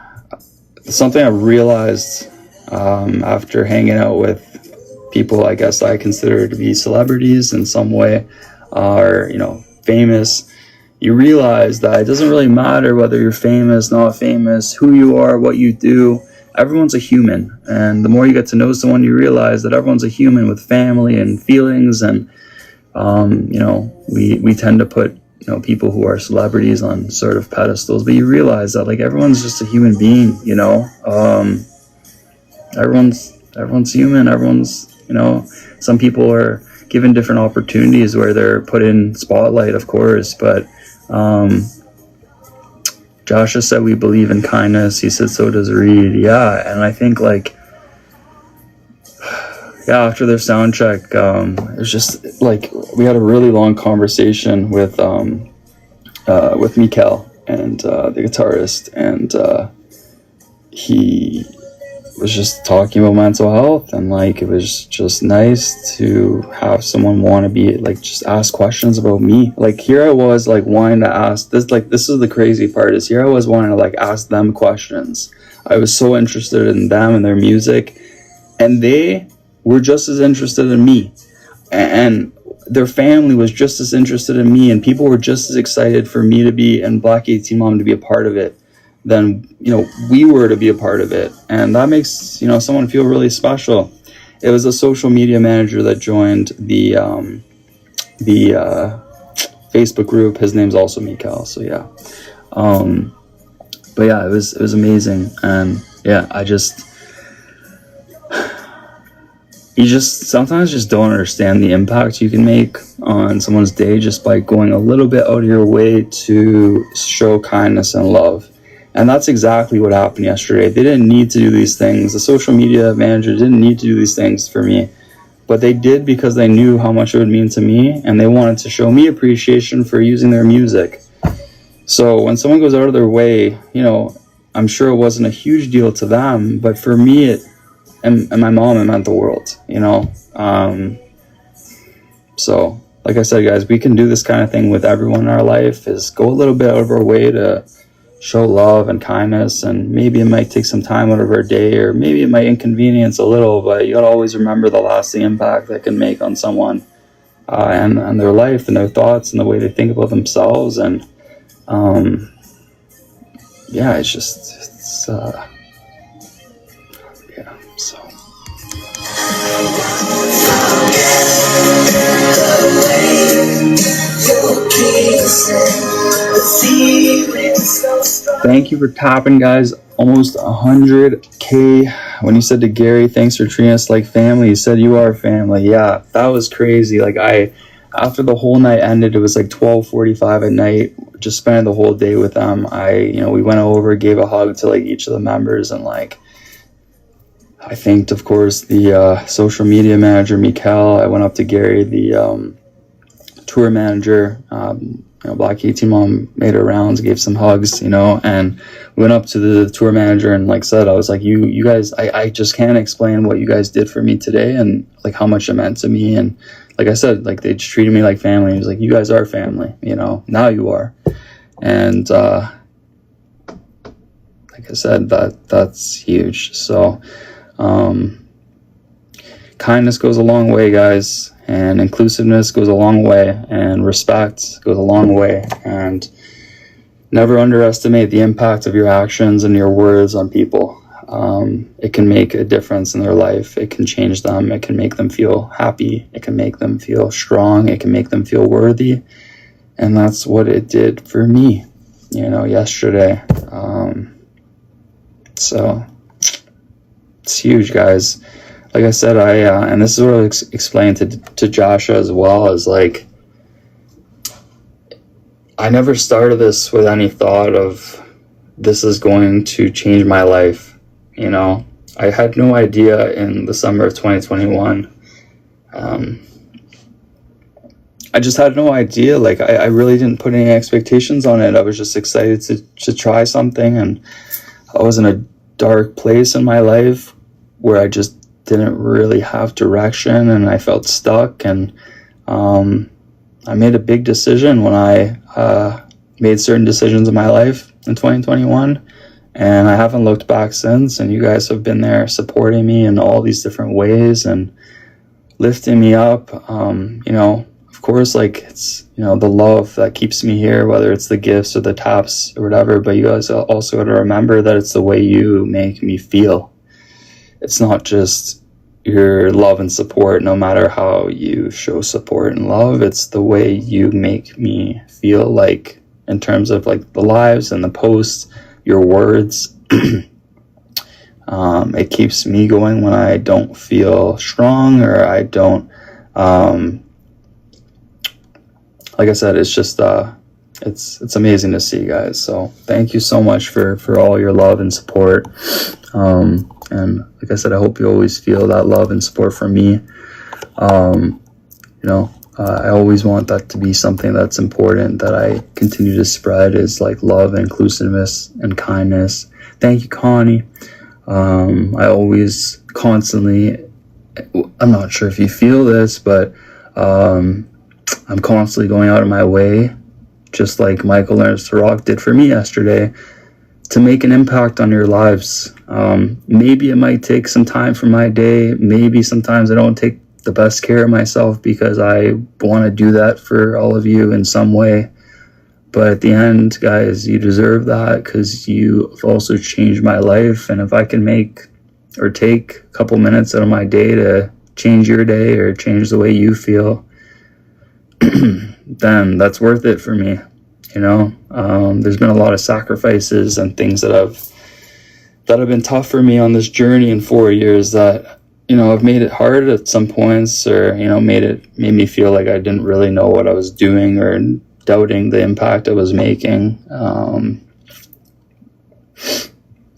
something I realized after hanging out with people I guess I consider to be celebrities in some way, or famous. You realize that it doesn't really matter whether you're famous, not famous, who you are, what you do. Everyone's a human, and the more you get to know someone, you realize that everyone's a human with family and feelings, and we tend to put people who are celebrities on sort of pedestals, but you realize that like everyone's just a human being. Everyone's human. Everyone's some people are given different opportunities where they're put in spotlight, of course, but Josh has said we believe in kindness. He said so does Reid. Yeah, and I think like after their sound check, it was just like we had a really long conversation with Mikael and the guitarist, and he was just talking about mental health, and like it was just nice to have someone want to be like just ask questions about me. Like here I was like wanting to ask this, like this is the crazy part, is here I was wanting to like ask them questions. I was so interested in them and their music, and they were just as interested in me, and their family was just as interested in me, and people were just as excited for me to be and Black 18 Mom to be a part of it than we were to be a part of it. And that makes someone feel really special. It was a social media manager that joined the Facebook group. His name's also Mikael, so yeah. But yeah, it was amazing. And yeah, you just sometimes just don't understand the impact you can make on someone's day just by going a little bit out of your way to show kindness and love. And that's exactly what happened yesterday. They didn't need to do these things. The social media manager didn't need to do these things for me, but they did because they knew how much it would mean to me, and they wanted to show me appreciation for using their music. So when someone goes out of their way, I'm sure it wasn't a huge deal to them, but for me, and my mom, it meant the world, So like I said, guys, we can do this kind of thing with everyone in our life, is go a little bit out of our way to show love and kindness, and maybe it might take some time out of our day, or maybe it might inconvenience a little, but you gotta always remember the lasting impact that can make on someone and their life and their thoughts and the way they think about themselves. And so thank you for tapping, guys. Almost 100K. When you said to Gary, thanks for treating us like family, you said you are family. Yeah, that was crazy. Like after the whole night ended, it was like 12:45 at night, just spending the whole day with them. We went over, gave a hug to like each of the members, and like I thanked, of course, the social media manager, Mikael. I went up to Gary, the tour manager. Black 18 Mom made her rounds, gave some hugs, and we went up to the tour manager and like said, I was like, you guys, I just can't explain what you guys did for me today and like how much it meant to me. And like I said, like they just treated me like family. He was like, you guys are family, now you are. And like I said, that's huge. So kindness goes a long way, guys, and inclusiveness goes a long way, and respect goes a long way, and never underestimate the impact of your actions and your words on people. It can make a difference in their life. It can change them. It can make them feel happy. It can make them feel strong. It can make them feel worthy. And that's what it did for me, yesterday. So it's huge, guys. Like I said, and this is what I explained to Joshua as well, is like, I never started this with any thought of this is going to change my life. I had no idea in the summer of 2021. I just had no idea. Like, I really didn't put any expectations on it. I was just excited to try something, and I was in a dark place in my life where I just didn't really have direction, and I felt stuck. And I made a big decision when I made certain decisions in my life in 2021, and I haven't looked back since. And you guys have been there supporting me in all these different ways and lifting me up. Of course, like, it's, the love that keeps me here, whether it's the gifts or the taps or whatever, but you guys also got to remember that it's the way you make me feel. It's not just your love and support, no matter how you show support and love. It's the way you make me feel, like, in terms of, like, the lives and the posts, your words. It keeps me going when I don't feel strong, or I don't, like I said, it's just, it's amazing to see, guys. So thank you so much for all your love and support. And like I said, I hope you always feel that love and support from me. I always want that to be something that's important, that I continue to spread, is like love and inclusiveness and kindness. Thank you, Connie. I always constantly, I'm not sure if you feel this, but I'm constantly going out of my way, just like Michael Learns to Rock did for me yesterday, to make an impact on your lives. Maybe it might take some time from my day. Maybe sometimes I don't take the best care of myself because I want to do that for all of you in some way. But at the end, guys, you deserve that, because you have also changed my life. And if I can make or take a couple minutes out of my day to change your day or change the way you feel, then that's worth it for me. There's been a lot of sacrifices and things that have been tough for me on this journey in 4 years, that have made it hard at some points, or made me feel like I didn't really know what I was doing, or doubting the impact I was making.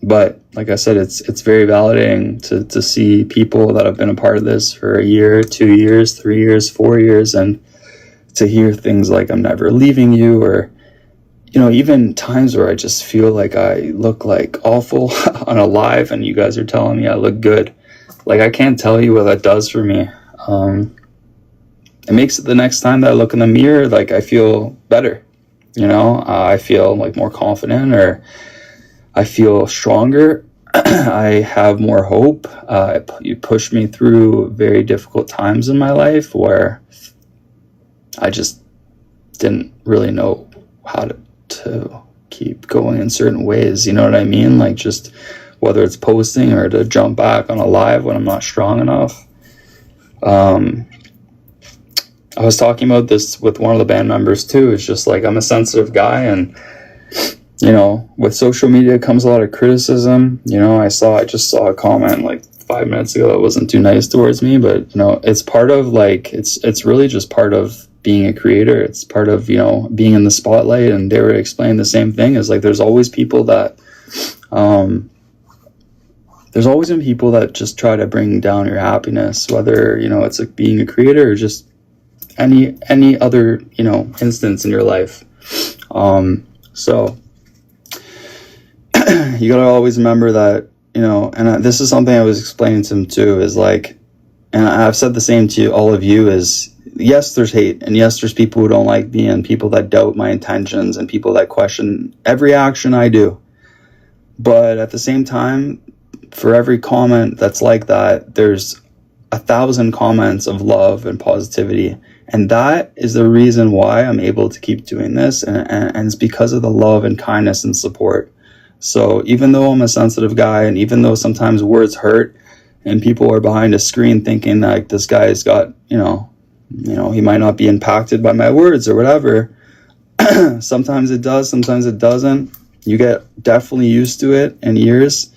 But like I said, it's very validating to see people that have been a part of this for a year, 2 years, 3 years, 4 years, and to hear things like, I'm never leaving you, or even times where I just feel like I look like awful on a live, and you guys are telling me I look good. Like, I can't tell you what that does for me. It makes it, the next time that I look in the mirror, like, I feel better. I feel like more confident, or I feel stronger. I have more hope. You pushed me through very difficult times in my life where I just didn't really know how to keep going in certain ways. You know what I mean? Like, just whether it's posting or to jump back on a live when I'm not strong enough. I was talking about this with one of the band members too. It's just like, I'm a sensitive guy, and with social media comes a lot of criticism. I just saw a comment like 5 minutes ago that wasn't too nice towards me, but it's part of, like, it's really just part of being a creator. It's part of being in the spotlight. And they were explaining the same thing, is like, there's always people that there's always been people that just try to bring down your happiness, whether it's like being a creator or just any other instance in your life. So you gotta always remember that, and this is something I was explaining to him too, is like, and I've said the same to all of you, is yes, there's hate, and yes, there's people who don't like me, and people that doubt my intentions, and people that question every action I do. But at the same time, for every comment that's like that, there's 1,000 comments of love and positivity. And that is the reason why I'm able to keep doing this. And it's because of the love and kindness and support. So even though I'm a sensitive guy, and even though sometimes words hurt, and people are behind a screen thinking like, this guy's got, he might not be impacted by my words or whatever, Sometimes it does, sometimes it doesn't. You get definitely used to it in years.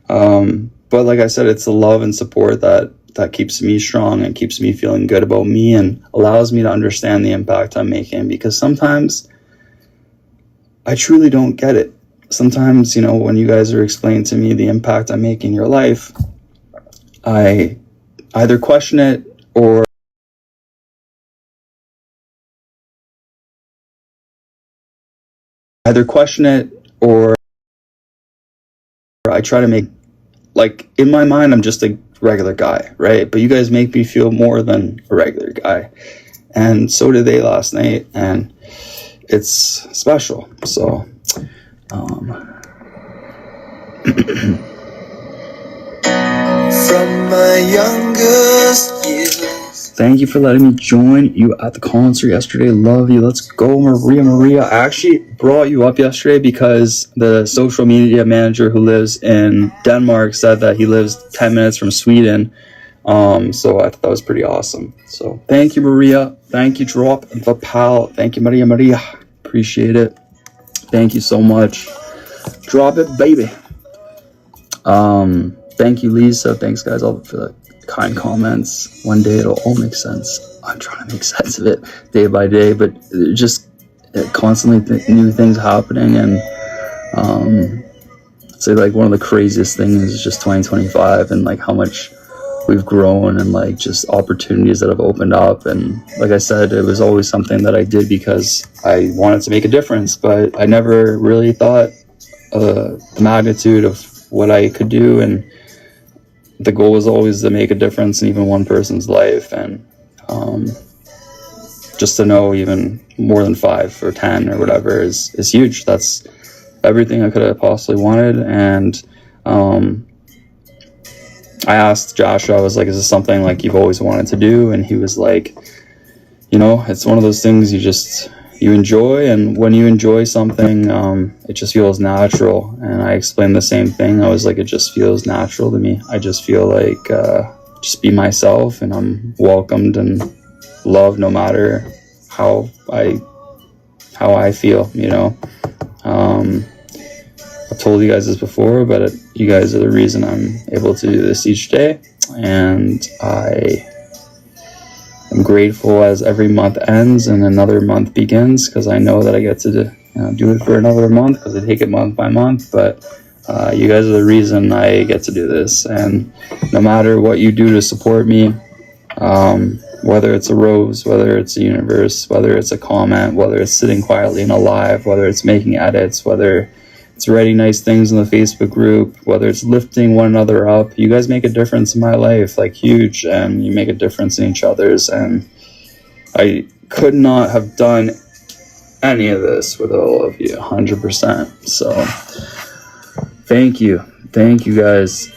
But like I said, it's the love and support that keeps me strong and keeps me feeling good about me and allows me to understand the impact I'm making, because sometimes I truly don't get it. Sometimes, you know, when you guys are explaining to me the impact I'm making in your life, I either question it or I try to make, like, in my mind, I'm just a regular guy, right? But you guys make me feel more than a regular guy. And so did they last night. And it's special. So, From my youngest years. Thank you for letting me join you at the concert yesterday. Love you. Let's go, Maria. Maria, I actually brought you up yesterday because the social media manager who lives in Denmark said that he lives 10 minutes from Sweden. So I thought that was pretty awesome. So thank you, Maria. Thank you, Drop the Pal. Thank you, Maria. Appreciate it. Thank you so much. Drop it, baby. Thank you, Lisa. Thanks, guys, all for the kind comments. One day it'll all make sense. I'm trying to make sense of it day by day, but just constantly new things happening. And I'd say, like, one of the craziest things is just 2025 and, like, how much we've grown and, like, just opportunities that have opened up. And like I said, it was always something that I did because I wanted to make a difference, but I never really thought the magnitude of what I could do. And the goal was always to make a difference in even one person's life. And just to know even more than 5 or 10 or whatever is huge. That's everything I could have possibly wanted. And I asked Joshua, I was like, is this something, like, you've always wanted to do? And he was like, you know, it's one of those things you enjoy, and when you enjoy something, it just feels natural. And I explained the same thing. I was like, it just feels natural to me. I just feel like just be myself, and I'm welcomed and loved no matter how I feel, you know. I've told you guys this before, but you guys are the reason I'm able to do this each day. And I'm grateful as every month ends and another month begins, because I know that I get to do it for another month, because I take it month by month. But you guys are the reason I get to do this. And no matter what you do to support me, whether it's a rose, whether it's a universe, whether it's a comment, whether it's sitting quietly in a live, whether it's making edits, whether it's writing nice things in the Facebook group, whether it's lifting one another up, you guys make a difference in my life, like, huge, and you make a difference in each other's. And I could not have done any of this with all of you, 100%. So thank you guys.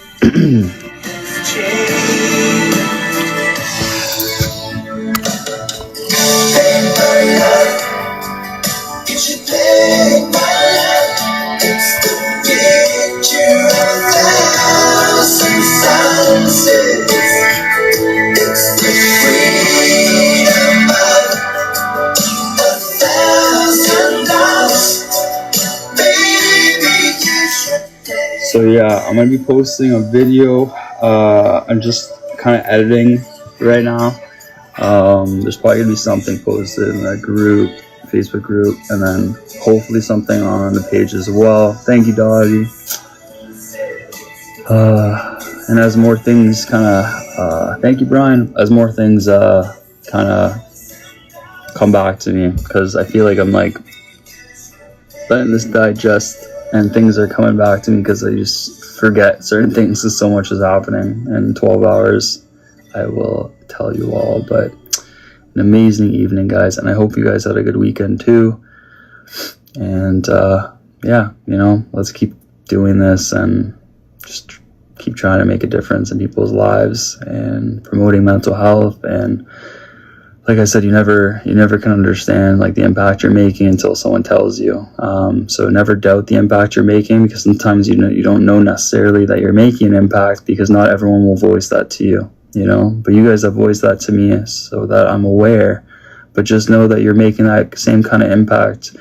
So yeah, I'm gonna be posting a video. I'm just kind of editing right now. There's probably gonna be something posted in that group, Facebook group, and then hopefully something on the page as well. Thank you, Dottie. And as more things thank you, Brian. As more things kind of come back to me, because I feel like I'm, like, letting this digest, and things are coming back to me because I just forget certain things because so much is happening. In 12 hours, I will tell you all. But an amazing evening, guys, and I hope you guys had a good weekend too. And yeah, you know, let's keep doing this and just keep trying to make a difference in people's lives and promoting mental health. And like I said, you never can understand, like, the impact you're making until someone tells you. So never doubt the impact you're making, because sometimes you don't know necessarily that you're making an impact, because not everyone will voice that to you, you know. But you guys have voiced that to me, so that I'm aware. but just know that you're making that same kind of impact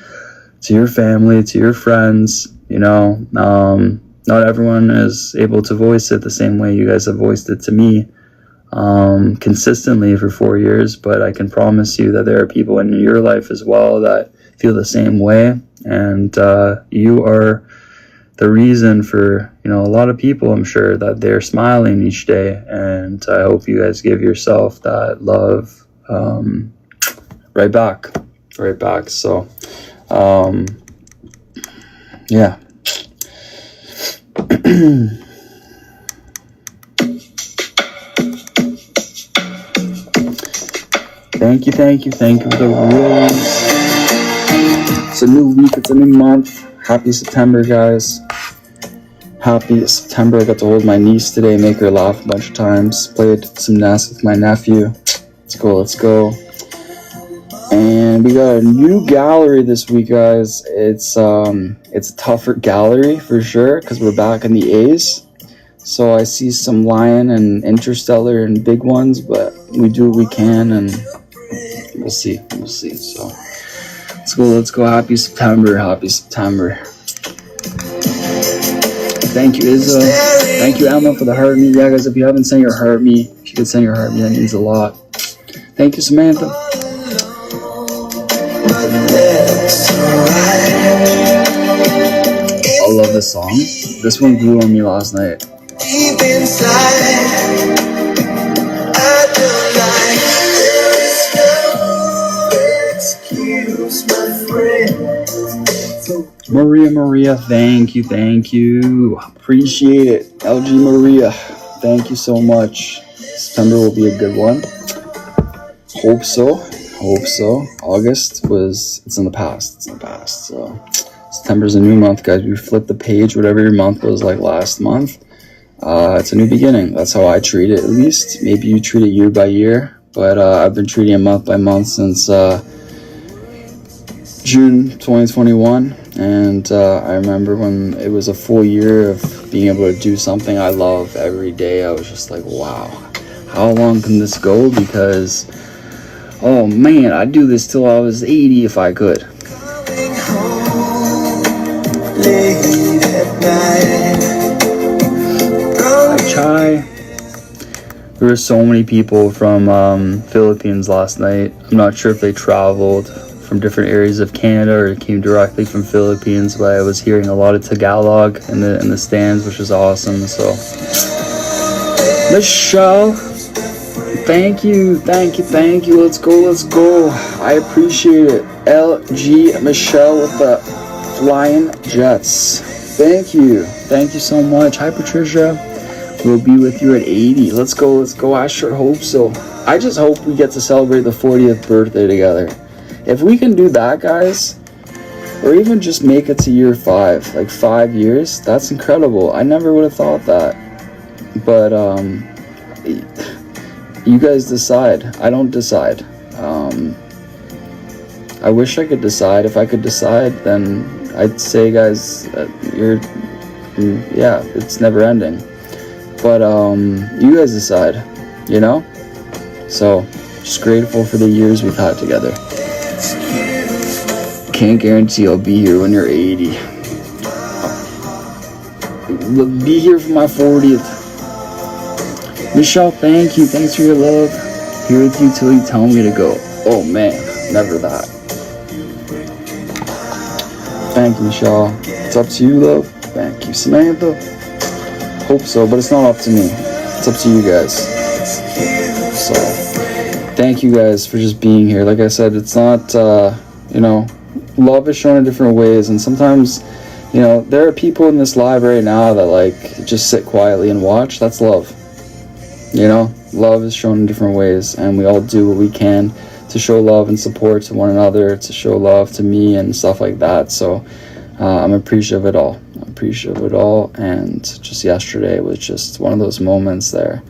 to your family, to your friends. Not everyone is able to voice it the same way you guys have voiced it to me consistently for 4 years, but I can promise you that there are people in your life as well that feel the same way, and you are the reason for a lot of people, I'm sure, that they're smiling each day, and I hope you guys give yourself that love right back. So yeah. Thank you for the rose. It's a new week, it's a new month. Happy September, guys. Happy September. I got to hold my niece today, make her laugh a bunch of times. Played some NES with my nephew. Let's go. And we got a new gallery this week, guys. It's a tougher gallery for sure, because we're back in the A's. So I see some Lion and Interstellar and big ones, but we do what we can, and we'll see. So let's go. Happy September. Thank you, Izza. Thank you, Emma, for the heart me. Yeah, guys, if you haven't sent your heart me, if you could send your heart me, that means a lot. Thank you, Samantha. I love this song. This one grew on me last night. Deep inside, I don't like there is no excuse, my friend. Maria, thank you. Appreciate it. LG Maria, thank you so much. September will be a good one. Hope so. August it's in the past. So September's a new month, guys. We flip the page, whatever your month was like last month. It's a new beginning. That's how I treat it, at least. Maybe you treat it year by year, but I've been treating it month by month since June 2021, and I remember when it was a full year of being able to do something I love every day. I was just like, wow, how long can this go? Because, oh man, I'd do this till I was 80 if I could. Chai. There were so many people from Philippines last night. I'm not sure if they traveled from different areas of Canada or came directly from Philippines, but I was hearing a lot of Tagalog in the stands, which was awesome. So Michelle, thank you. Let's go. I appreciate it. LG Michelle with the Flying Jets. Thank you so much. Hi Patricia. We'll be with you at 80. Let's go. I sure hope so. I just hope we get to celebrate the 40th birthday together. If we can do that, guys, or even just make it to year 5, like 5 years, that's incredible. I never would have thought that. But you guys decide. I don't decide. I wish I could decide. If I could decide, then I'd say, guys, it's never ending. But you guys decide, So, just grateful for the years we've had together. Can't guarantee I'll be here when you're 80. Be here for my 40th. Michelle, thank you. Thanks for your love. Here with you till you tell me to go. Oh man, never that. Thank you, Michelle. It's up to you, love. Thank you, Samantha. Hope so, but it's not up to me. It's up to you guys. So, thank you guys for just being here. Like I said, it's not, love is shown in different ways, and sometimes, there are people in this live right now that just sit quietly and watch. That's love. Love is shown in different ways, and we all do what we can to show love and support to one another, to show love to me and stuff like that. So I'm appreciative of it all. And just yesterday was just one of those moments there.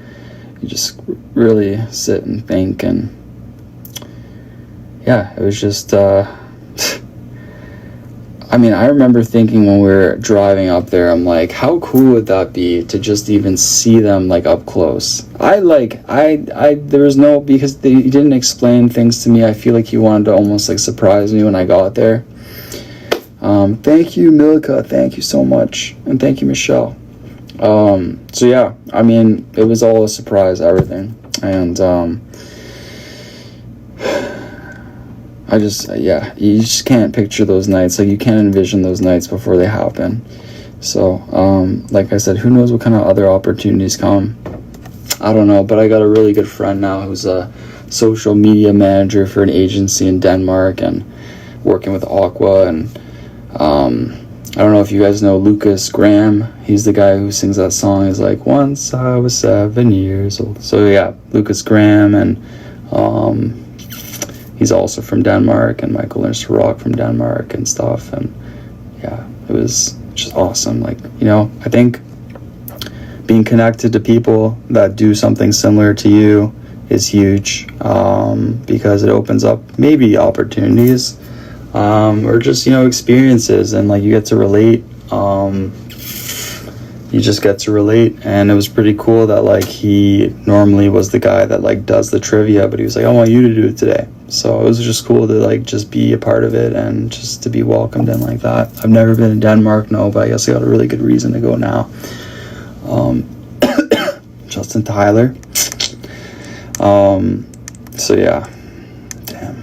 You just really sit and think, and it was just I mean, I remember thinking when we were driving up there, I'm like, how cool would that be to just even see them like up close? There was no, because he didn't explain things to me. I feel like he wanted to almost like surprise me when I got there. Thank you, Milka. Thank you so much. And thank you, Michelle. So yeah, I mean, it was all a surprise, everything. And, you just can't picture those nights. Like, you can't envision those nights before they happen. So, like I said, who knows what kind of other opportunities come. I don't know, but I got a really good friend now who's a social media manager for an agency in Denmark and working with Aqua. And I don't know if you guys know Lucas Graham. He's the guy who sings that song. He's like, once I was 7 years old. So yeah, Lucas Graham, and he's also from Denmark, and Michael learns to rock from Denmark and stuff. And yeah, it was just awesome. Like, you know, I think being connected to people that do something similar to you is huge, because it opens up maybe opportunities, or just, you know, experiences, and like you get to relate. You just get to relate. And it was pretty cool that like he normally was the guy that like does the trivia, but he was like, I want you to do it today. So it was just cool to like just be a part of it and just to be welcomed in like that. I've never been to Denmark, no, but I guess I got a really good reason to go now. Justin Tyler. So yeah, damn.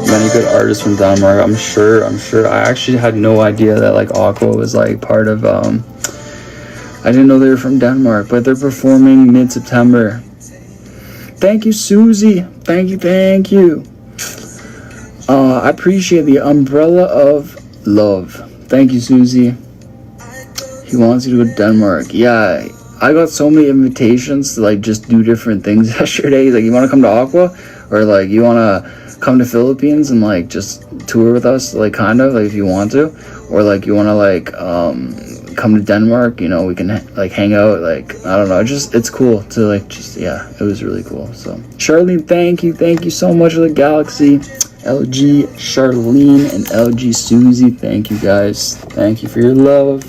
Many good artists from Denmark. I'm sure. I actually had no idea that like Aqua was like part of. I didn't know they were from Denmark, but they're performing mid-September. Thank you, Susie. Thank you. I appreciate the umbrella of love. Thank you, Susie. He wants you to go to Denmark. Yeah, I got so many invitations to like just do different things yesterday. He's like, you want to come to Aqua, or like you want to come to Philippines and like just tour with us, like kind of like if you want to, or like you want to like come to Denmark, you know, we can like hang out, like I don't know, just it's cool to like just, yeah, it was really cool. So Charlene, thank you so much for the galaxy. LG Charlene and LG Susie, thank you guys, thank you for your love.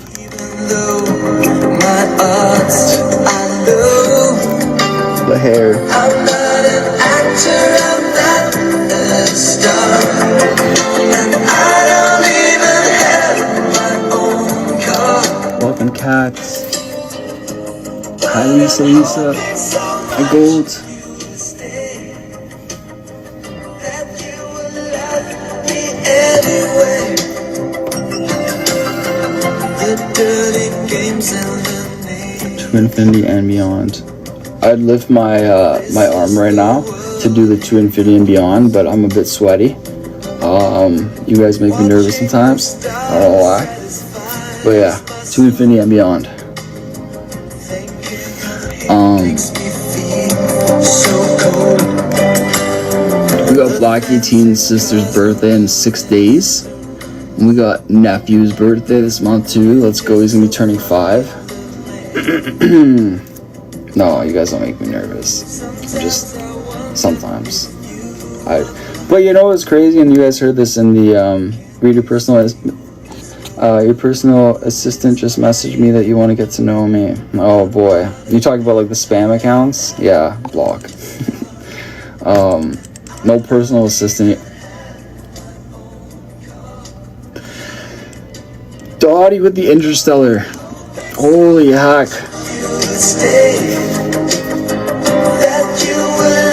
The hair. I'm not an actor, I'm not a star, and I don't even have my own car. Welcome, cats. Hi, Lisa. Hi, Gold. To infinity and beyond. I'd lift my my arm right now to do the to infinity and beyond, but I'm a bit sweaty. You guys make me nervous sometimes. I don't know why. But yeah, to infinity and beyond. We got Black 18's sister's birthday in 6 days. And we got nephew's birthday this month too. Let's go. He's gonna be turning 5. No, you guys don't make me nervous. Just sometimes. But you know what's crazy, and you guys heard this in the Reid, your personal assistant just messaged me that you want to get to know me. Oh boy, you talking about like the spam accounts? Yeah, block. No personal assistant. Dottie with the Interstellar. Holy heck.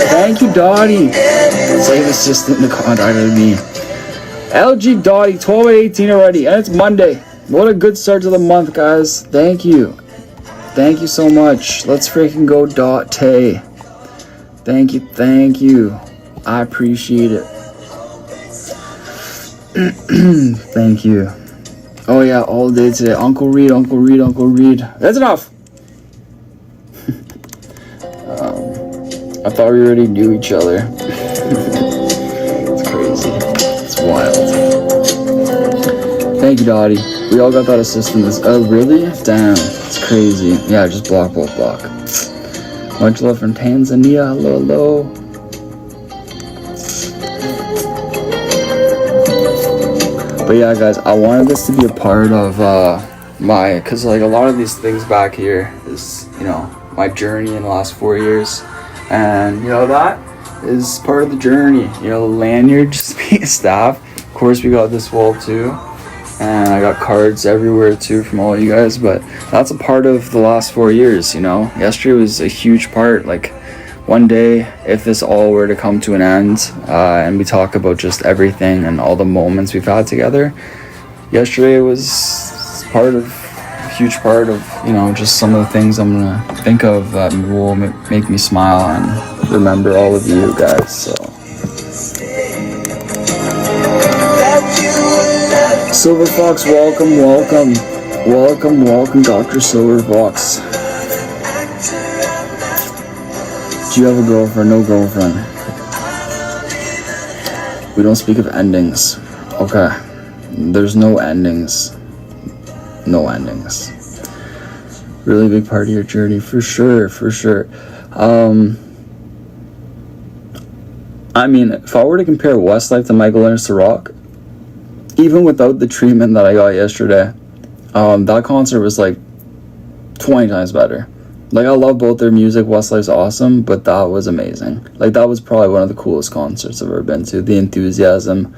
Thank you, Dottie. Save assistant in the contact with me. LG Dottie, 12/18 already, and it's Monday. What a good start to the month, guys. Thank you. Thank you so much. Let's freaking go, Dot Tay. Thank you. I appreciate it. Thank you. Oh yeah, all day today. Uncle Reid. That's enough. I thought we already knew each other. It's crazy. It's wild. Thank you, Dottie. We all got that assistant. Oh, really? Damn. It's crazy. Yeah, just block. Much love from Tanzania. Hello. But yeah, guys, I wanted this to be a part of because like a lot of these things back here is, you know, my journey in the last 4 years, and you know that is part of the journey. You know, the lanyard just being staff. Of course, we got this wall too, and I got cards everywhere too from all you guys. But that's a part of the last 4 years. You know, yesterday was a huge part. Like, one day, if this all were to come to an end, and we talk about just everything and all the moments we've had together, yesterday was a huge part of, you know, just some of the things I'm gonna think of that will make me smile and remember all of you guys. So, Silver Fox, welcome, Dr. Silver Fox. Do you have a girlfriend? No girlfriend. We don't speak of endings. Okay. There's no endings. No endings. Really big part of your journey, for sure. I mean, if I were to compare Westlife to Michael Learns to Rock, even without the treatment that I got yesterday, that concert was like 20 times better. Like, I love both their music. Westlife's awesome, but that was amazing. Like, that was probably one of the coolest concerts I've ever been to. The enthusiasm,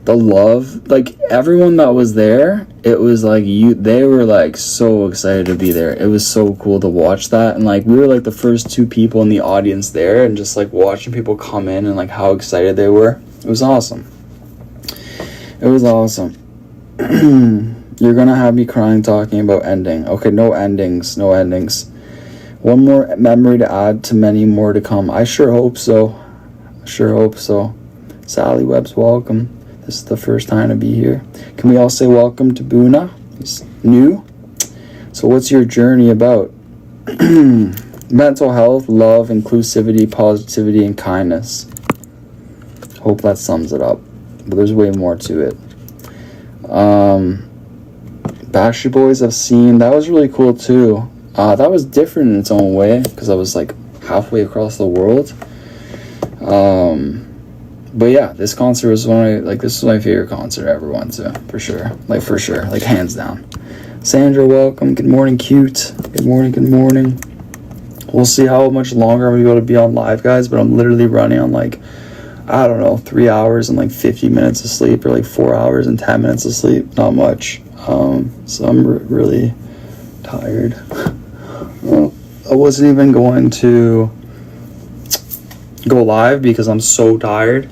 the love, like, everyone that was there, it was like they were like so excited to be there. It was so cool to watch that, and like we were like the first 2 people in the audience there, and just like watching people come in and like how excited they were. It was awesome. You're gonna have me crying talking about ending. Okay, no endings. One more memory to add to many more to come. I sure hope so. Sally Webb's welcome. This is the first time to be here. Can we all say welcome to Boona? He's new. So what's your journey about? Mental health, love, inclusivity, positivity, and kindness. Hope that sums it up. But there's way more to it. Backstreet Boys I've seen. That was really cool too. That was different in its own way because I was like halfway across the world. But yeah, this concert was this was my favorite concert I ever went to, for sure, like hands down. Sandra, welcome. Good morning, cute. Good morning. We'll see how much longer I'm gonna be able to be on live, guys, but I'm literally running on like, I don't know, 3 hours and like 50 minutes of sleep, or like 4 hours and 10 minutes of sleep. Not much. So I'm really tired. I wasn't even going to go live because I'm so tired.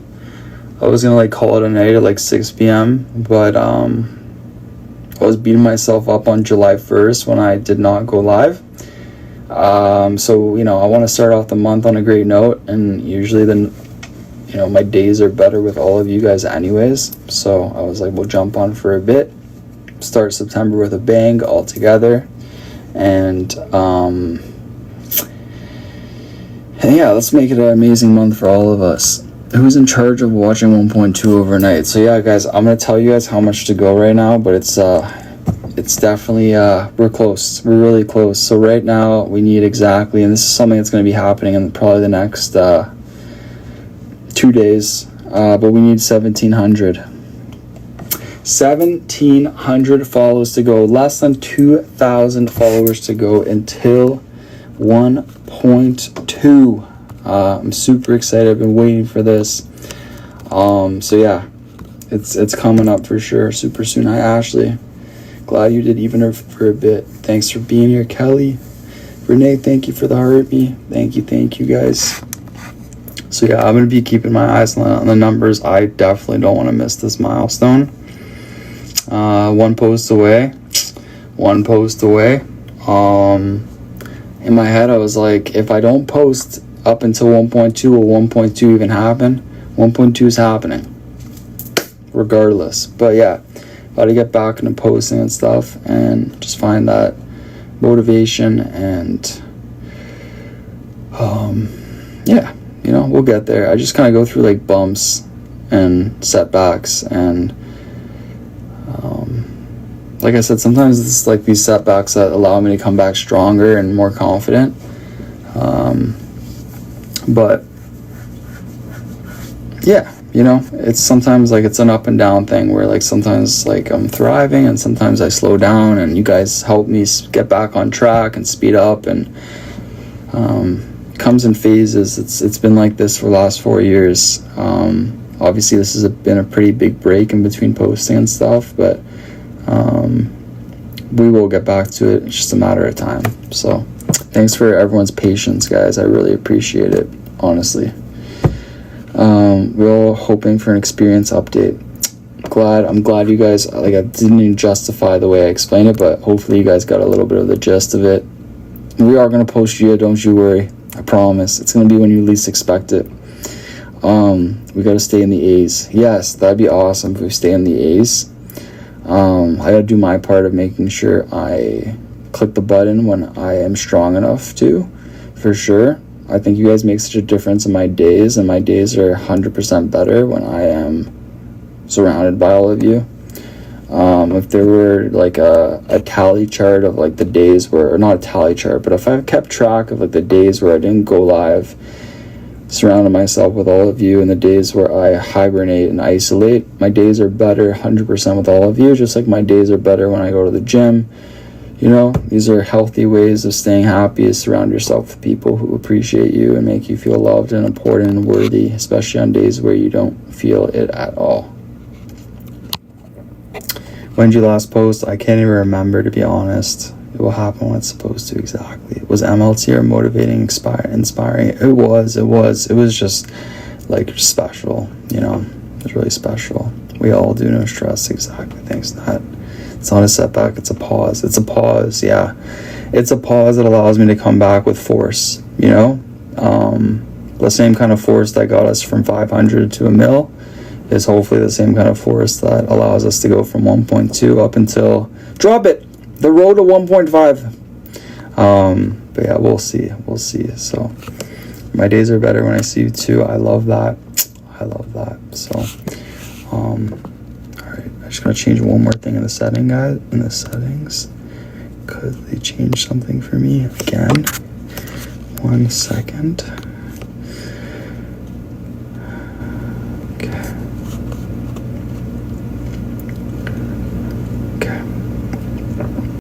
I was gonna like call it a night at like 6 p.m. but I was beating myself up on July 1st when I did not go live. So, you know, I want to start off the month on a great note, and usually then, you know, my days are better with all of you guys anyways. So I was like, we'll jump on for a bit, start September with a bang all together, and yeah, let's make it an amazing month for all of us. Who's in charge of watching 1.2 overnight? So yeah, guys, I'm gonna tell you guys how much to go right now, but it's definitely we're close. We're really close. So right now we need exactly, and this is something that's gonna be happening in probably the next 2 days, but we need 1,700 followers to go. Less than 2,000 followers to go until 1.2. I'm super excited. I've been waiting for this. So yeah, it's coming up for sure super soon. Hi Ashley, glad you did even for a bit. Thanks for being here. Kelly, Renee, thank you for the heartbeat. Thank you guys. So yeah, I'm gonna be keeping my eyes on the numbers. I definitely don't want to miss this milestone. One post away. In my head I was like, if I don't post up until 1.2, will 1.2 even happen? 1.2 is happening regardless. But yeah, got to get back into posting and stuff and just find that motivation, and yeah, you know, we'll get there. I just kind of go through like bumps and setbacks, and like I said, sometimes it's like these setbacks that allow me to come back stronger and more confident. But yeah, you know, it's sometimes like it's an up and down thing where like sometimes like I'm thriving and sometimes I slow down, and you guys help me get back on track and speed up, and comes in phases. It's been like this for the last 4 years. Obviously this has been a pretty big break in between posting and stuff, but we will get back to it. It's just a matter of time. So thanks for everyone's patience, guys. I really appreciate it, honestly. We're all hoping for an experience update. I'm glad you guys, like, I didn't even justify the way I explained it, but hopefully you guys got a little bit of the gist of it. We are going to post you, don't you worry. I promise. It's going to be when you least expect it. We got to stay in the A's. Yes, that'd be awesome if we stay in the A's. I got to do my part of making sure I click the button when I am strong enough to, for sure. I think you guys make such a difference in my days, and my days are 100% better when I am surrounded by all of you. If there were like a tally chart of like the days where, or not a tally chart, but if I kept track of like the days where I didn't go live, surrounded myself with all of you, and the days where I hibernate and isolate, my days are better 100% with all of you, just like my days are better when I go to the gym. You know, these are healthy ways of staying happy, is surround yourself with people who appreciate you and make you feel loved and important and worthy, especially on days where you don't feel it at all. When did you last post? I can't even remember, to be honest. It will happen when it's supposed to, exactly. Was MLT or motivating, inspiring? It was just like special, you know. It was really special. We all do, no stress, exactly. Thanks, Nat. It's not a setback, it's a pause. It's a pause, yeah. It's a pause that allows me to come back with force, you know? The same kind of force that got us from 500 to a mil is hopefully the same kind of force that allows us to go from 1.2 up until, drop it, the road to 1.5. But yeah, we'll see. So my days are better when I see you too. I love that. So, all right, I'm just gonna change one more thing in the setting, guys. In the settings, because they changed something for me again. 1 second.